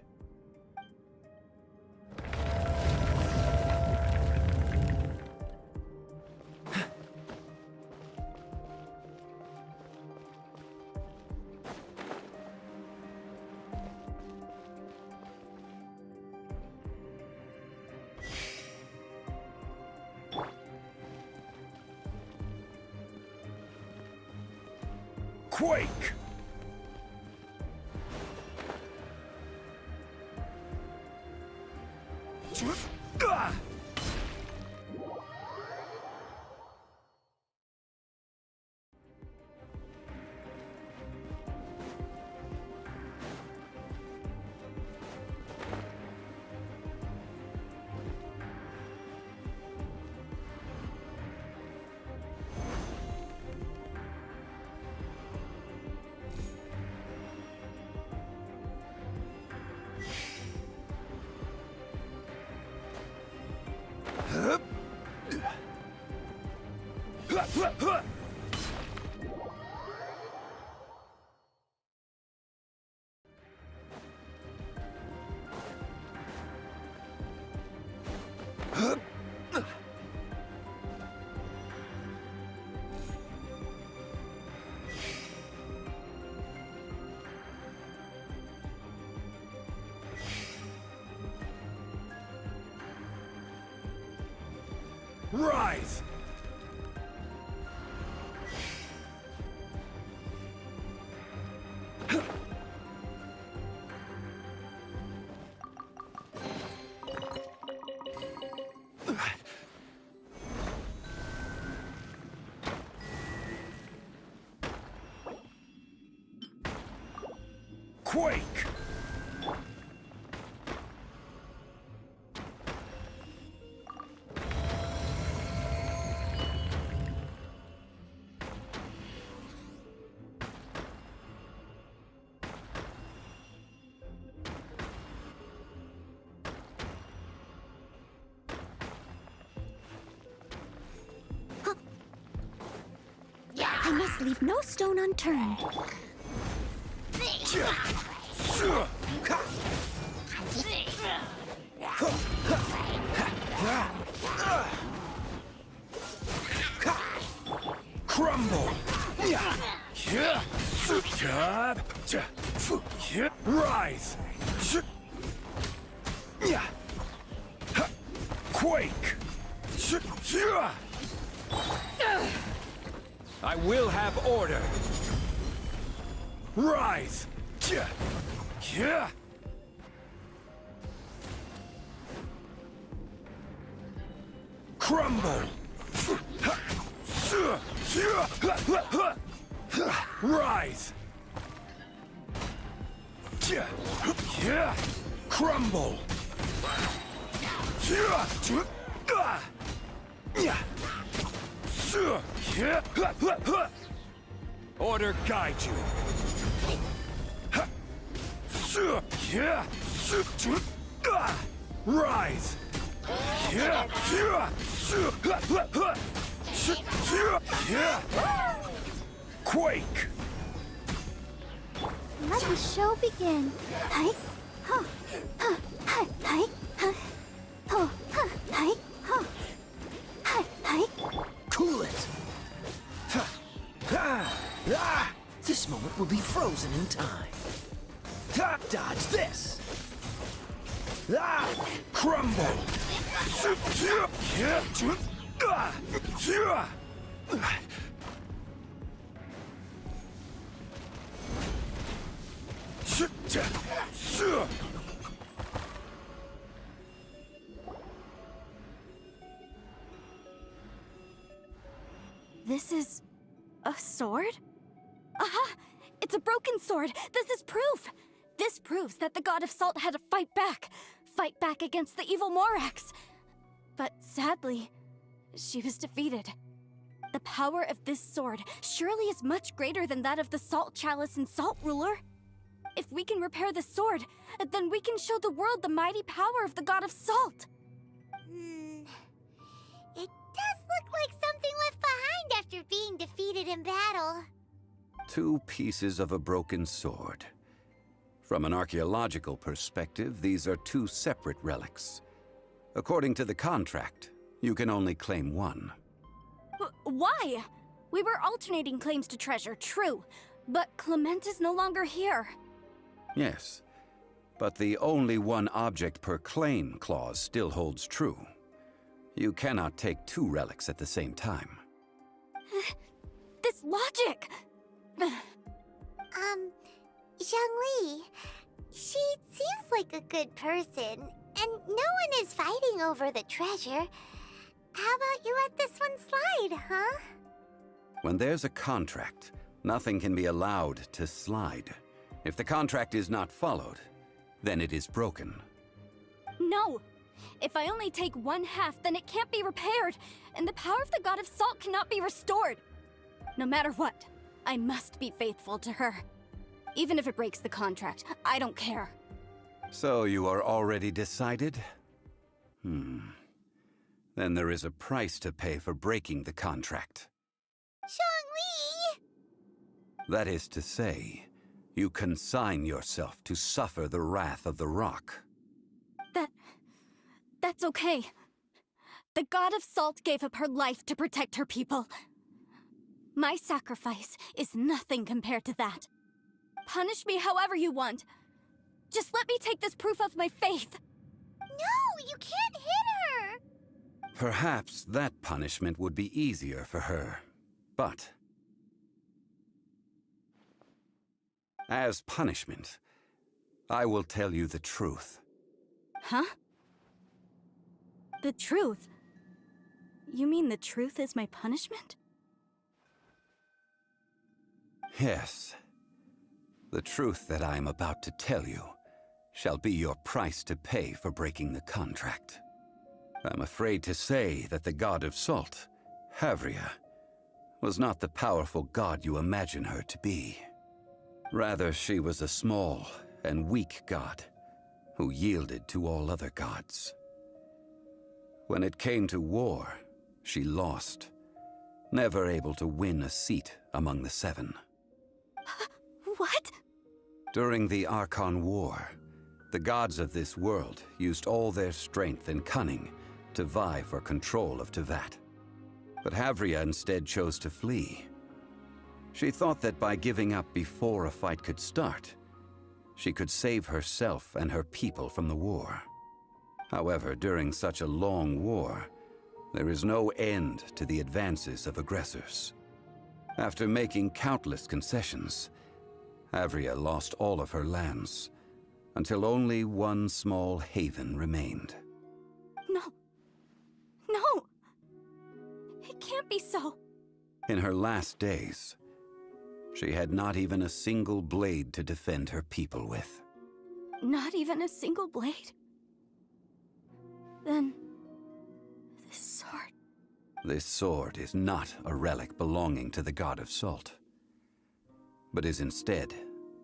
Quake! Rise! Quake! I must leave no stone unturned. Crumble! Rise! Quake! I will have order. Rise! Crumble! Rise! Crumble! Order guide you. Rise! Quake! Let the show begin. Hi. Huh. Huh. Hi. Hi. Huh. Oh. Huh. Hi. Huh. Hi. Hi. Cool it! This moment will be frozen in time. Dodge this! Crumble! This is a sword? Aha! It's a broken sword! This is proof! This proves that the God of Salt had to fight back against the evil Morax. But sadly, she was defeated. The power of this sword surely is much greater than that of the Salt Chalice and Salt Ruler. If we can repair the sword, then we can show the world the mighty power of the God of Salt. It does look like something left behind after being defeated in battle. 2 pieces of a broken sword. From an archaeological perspective, these are 2 separate relics. According to the contract, you can only claim one. Why? We were alternating claims to treasure, true, but Clement is no longer here. Yes, but the only one object per claim clause still holds true. You cannot take 2 relics at the same time. This logic! Zhongli, she seems like a good person, and no one is fighting over the treasure. How about you let this one slide, huh? When there's a contract, nothing can be allowed to slide. If the contract is not followed, then it is broken. No! If I only take 1/2, then it can't be repaired, and the power of the God of Salt cannot be restored. No matter what, I must be faithful to her. Even if it breaks the contract, I don't care. So you are already decided? Then there is a price to pay for breaking the contract. Zhongli! That is to say, you consign yourself to suffer the wrath of the rock. That's okay. The God of Salt gave up her life to protect her people. My sacrifice is nothing compared to that. Punish me however you want. Just let me take this proof of my faith. No, you can't hit her! Perhaps that punishment would be easier for her, but as punishment, I will tell you the truth. Huh? The truth? You mean the truth is my punishment? Yes. The truth that I am about to tell you shall be your price to pay for breaking the contract. I'm afraid to say that the God of Salt, Havria, was not the powerful god you imagine her to be. Rather, she was a small and weak god who yielded to all other gods. When it came to war, she lost, never able to win a seat among the 7. What? During the Archon War, the gods of this world used all their strength and cunning to vie for control of Tevat. But Havria instead chose to flee. She thought that by giving up before a fight could start, she could save herself and her people from the war. However, during such a long war, there is no end to the advances of aggressors. After making countless concessions, Havria lost all of her lands, until only one small haven remained. No. It can't be so. In her last days, she had not even a single blade to defend her people with. Not even a single blade? Then, this sword... This sword is not a relic belonging to the God of Salt, but is instead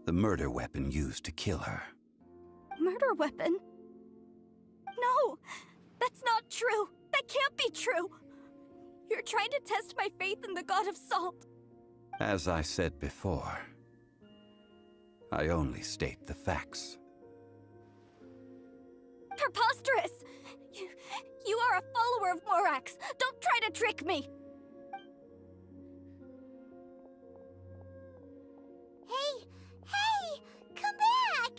the murder weapon used to kill her. Murder weapon? No! That's not true! That can't be true! You're trying to test my faith in the God of Salt. As I said before, I only state the facts. Preposterous! You are a follower of Morax! Don't try to trick me! Hey! Come back!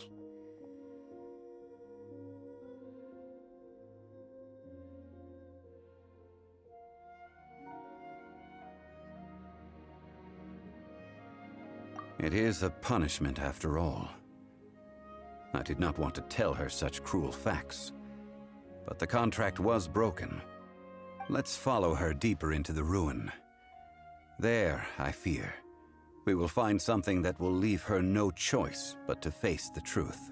It is a punishment after all. I did not want to tell her such cruel facts, but the contract was broken. Let's follow her deeper into the ruin. There, I fear, we will find something that will leave her no choice but to face the truth.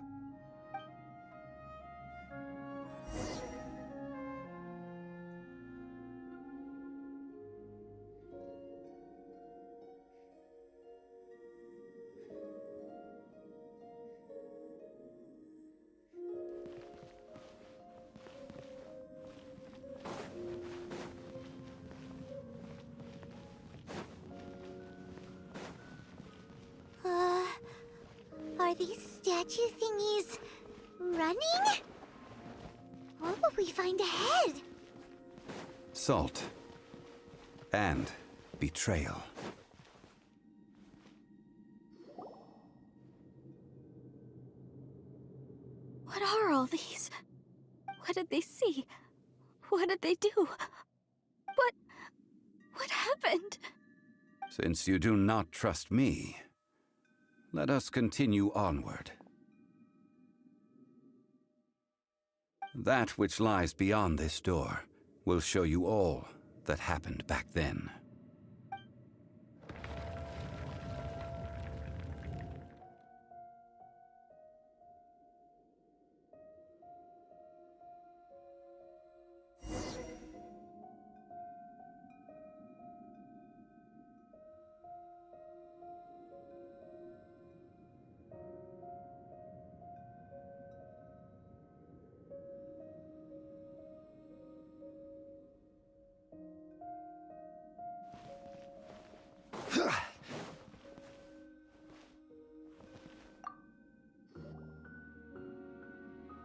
Are these statue thingies running? What will we find ahead? Salt. And betrayal. What are all these? What did they see? What did they do? What happened? Since you do not trust me, let us continue onward. That which lies beyond this door will show you all that happened back then.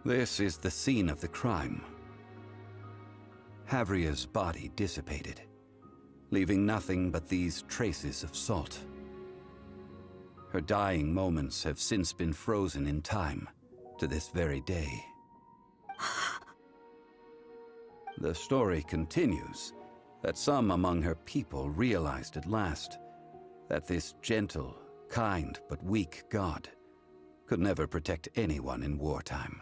This is the scene of the crime. Havria's body dissipated, leaving nothing but these traces of salt. Her dying moments have since been frozen in time to this very day. The story continues that some among her people realized at last that this gentle, kind, but weak god could never protect anyone in wartime.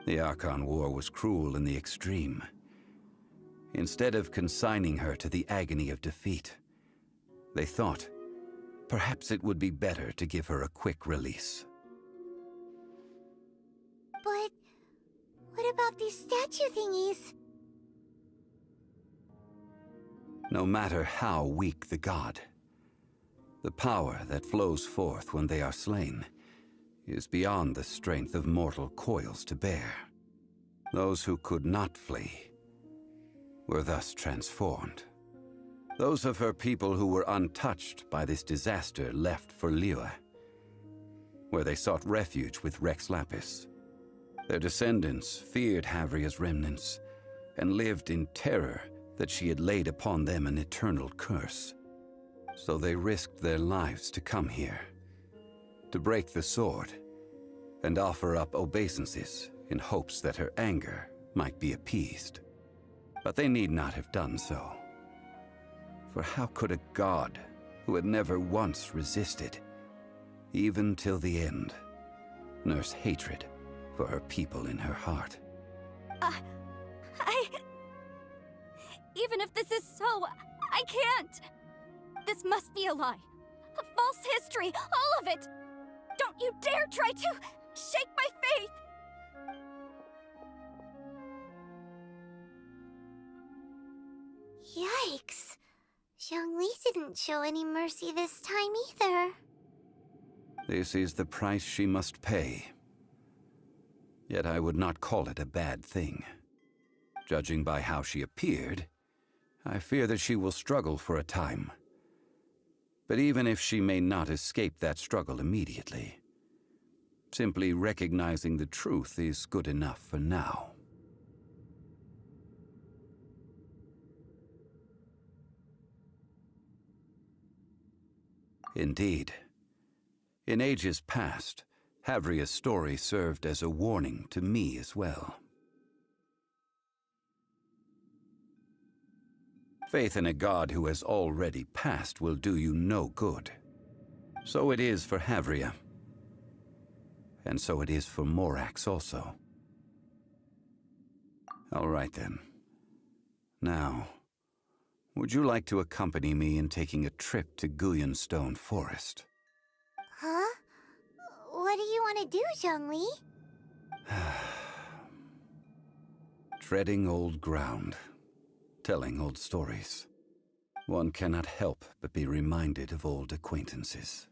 The Archon War was cruel in the extreme. Instead of consigning her to the agony of defeat, they thought perhaps it would be better to give her a quick release. But what about these statue thingies? No matter how weak the god, the power that flows forth when they are slain is beyond the strength of mortal coils to bear. Those who could not flee were thus transformed. Those of her people who were untouched by this disaster left for Liyue, where they sought refuge with Rex Lapis. Their descendants feared Havria's remnants and lived in terror that she had laid upon them an eternal curse. So they risked their lives to come here, to break the sword and offer up obeisances in hopes that her anger might be appeased. But they need not have done so. For how could a god who had never once resisted, even till the end, nurse hatred for her people in her heart? Even if this is so, I can't! This must be a lie. A false history, all of it! Don't you dare try to shake my faith! Yikes. Zhongli didn't show any mercy this time either. This is the price she must pay. Yet I would not call it a bad thing. Judging by how she appeared, I fear that she will struggle for a time. But even if she may not escape that struggle immediately, simply recognizing the truth is good enough for now. Indeed. In ages past, Havria's story served as a warning to me as well. Faith in a god who has already passed will do you no good. So it is for Havria. And so it is for Morax also. All right then. Now, would you like to accompany me in taking a trip to Guyonstone Forest? Huh? What do you want to do, Zhongli? Treading old ground, telling old stories. One cannot help but be reminded of old acquaintances.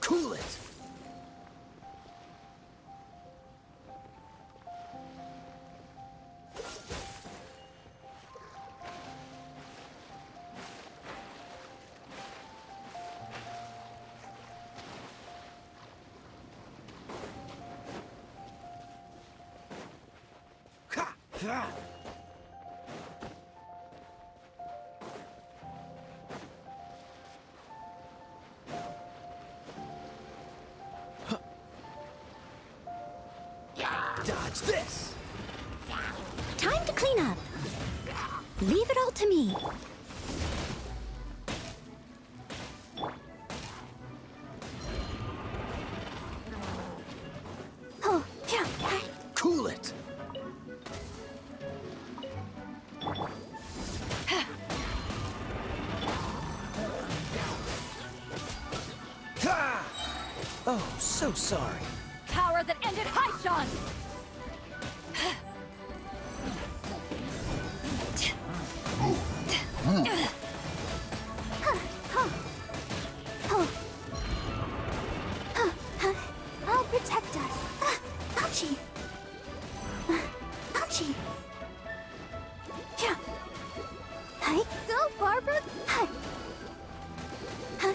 Cool it! Ha! Ha! Dodge this! Time to clean up. Leave it all to me. Oh, yeah. Cool it! Ha! Oh, so sorry. Power that ended Haishan! I'll protect us. Ouchie. Ouchie. Yeah. Hi. Go, Barbara. Hi. Huh.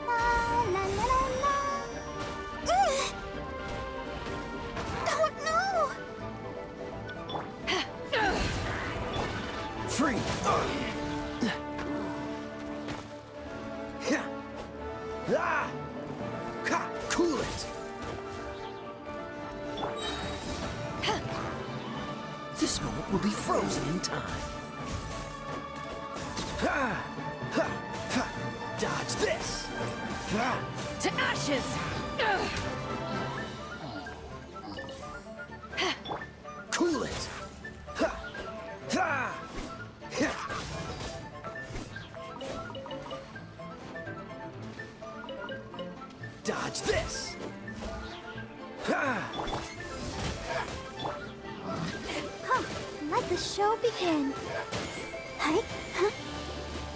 La, la, la, la, la. Ugh. Oh, no. Free! Yeah. Ah! Ha! Cool it! This moment will be frozen in time. Ha! Ha! Ha! Dodge this! Ha! To ashes! Cool it! Ha! Ha! Yeah. Dodge this! Ha! Huh. Let the show begin. Hi. Huh?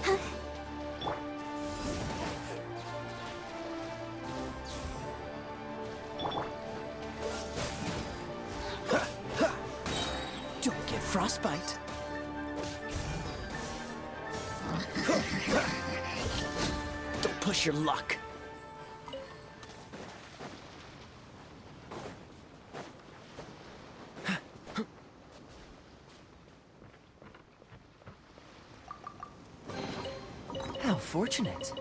Huh? Ha! Ha! Don't get frostbite. Ha! Ha! Don't push your luck. How fortunate.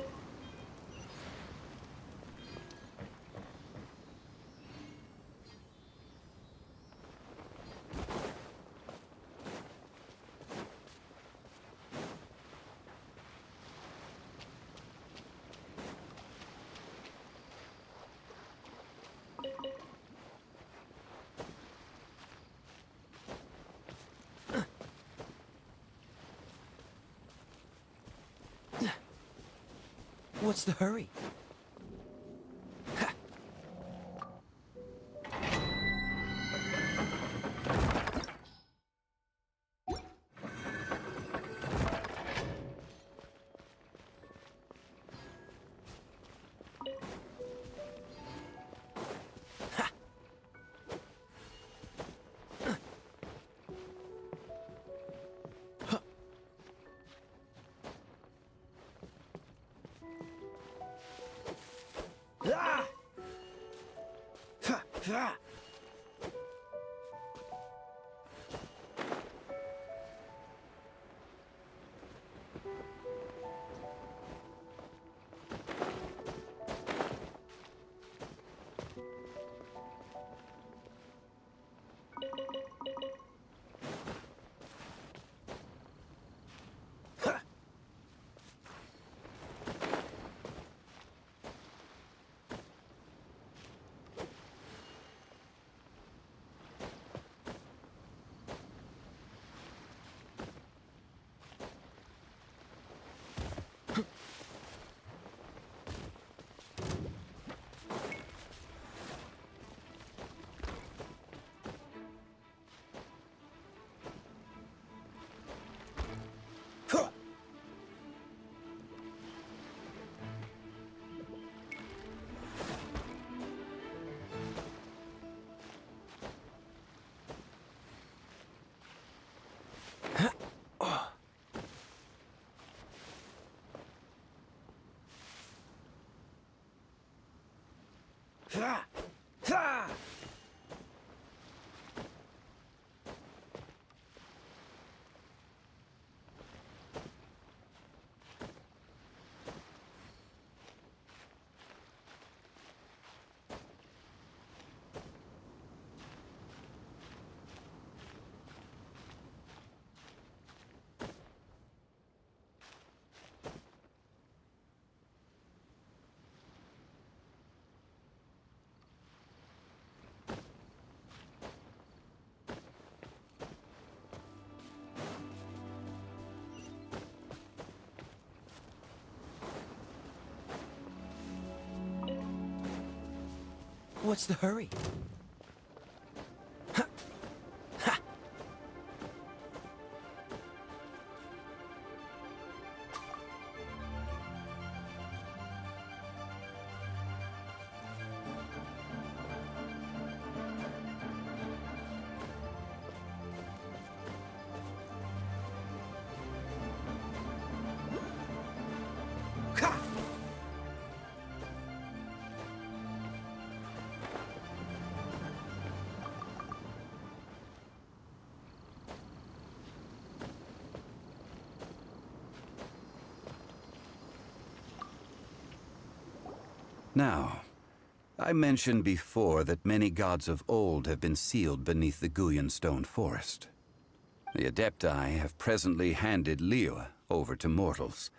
What's the hurry? Ah! Ha! Ha! Ha! Ha! What's the hurry? Ha! Ha! Ha! Now, I mentioned before that many gods of old have been sealed beneath the Guyan stone forest. The Adepti have presently handed Liyue over to mortals,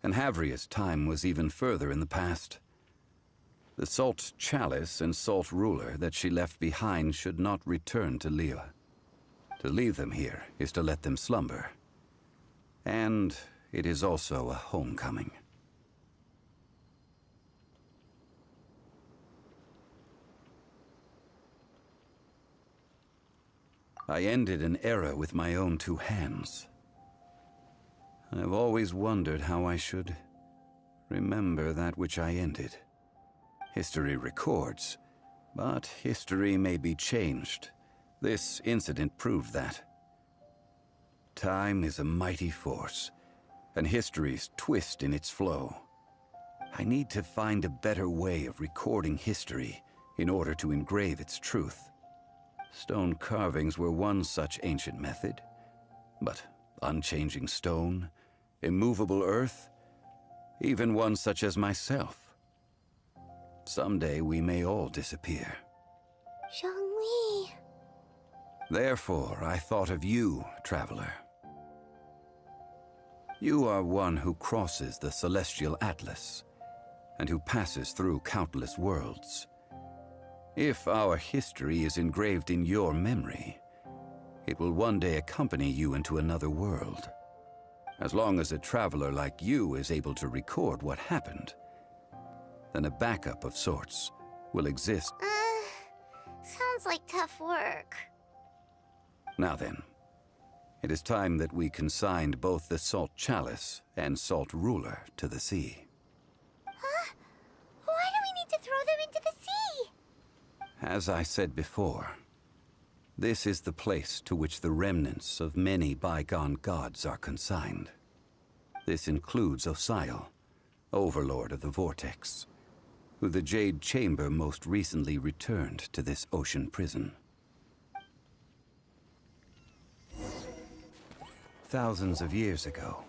and Havria's time was even further in the past. The Salt Chalice and Salt Ruler that she left behind should not return to Liyue. To leave them here is to let them slumber. And it is also a homecoming. I ended an era with my own two hands. I've always wondered how I should remember that which I ended. History records, but history may be changed. This incident proved that. Time is a mighty force, and history's twist in its flow. I need to find a better way of recording history in order to engrave its truth. Stone carvings were one such ancient method, but unchanging stone, immovable earth, even one such as myself. Someday we may all disappear. Zhongli. Therefore, I thought of you, traveler. You are one who crosses the celestial atlas, and who passes through countless worlds. If our history is engraved in your memory, it will one day accompany you into another world. As long as a traveler like you is able to record what happened, then a backup of sorts will exist. Sounds like tough work. Now then, it is time that we consigned both the Salt Chalice and Salt Ruler to the sea. Huh? Why do we need to throw them into the sea? As I said before, this is the place to which the remnants of many bygone gods are consigned. This includes Osial, Overlord of the Vortex, who the Jade Chamber most recently returned to this ocean prison. Thousands of years ago,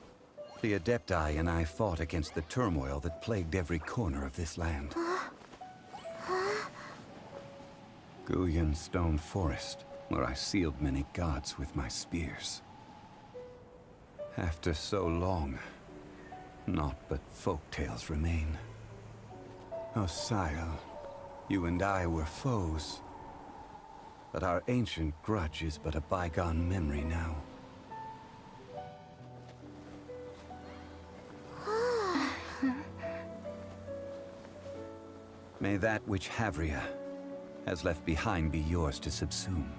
the Adepti and I fought against the turmoil that plagued every corner of this land. Guyan Stone Forest, where I sealed many gods with my spears. After so long, naught but folktales remain. Osial, you and I were foes, but our ancient grudge is but a bygone memory now. May that which Havria has left behind be yours to subsume.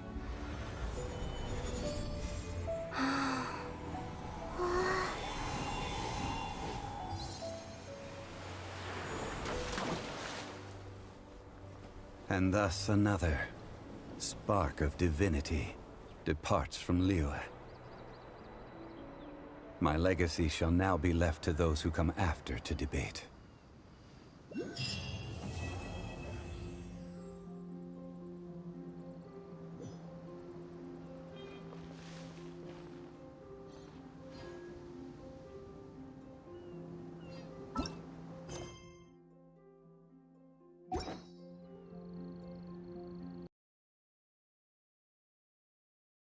And thus another spark of divinity departs from Liyue. My legacy shall now be left to those who come after to debate.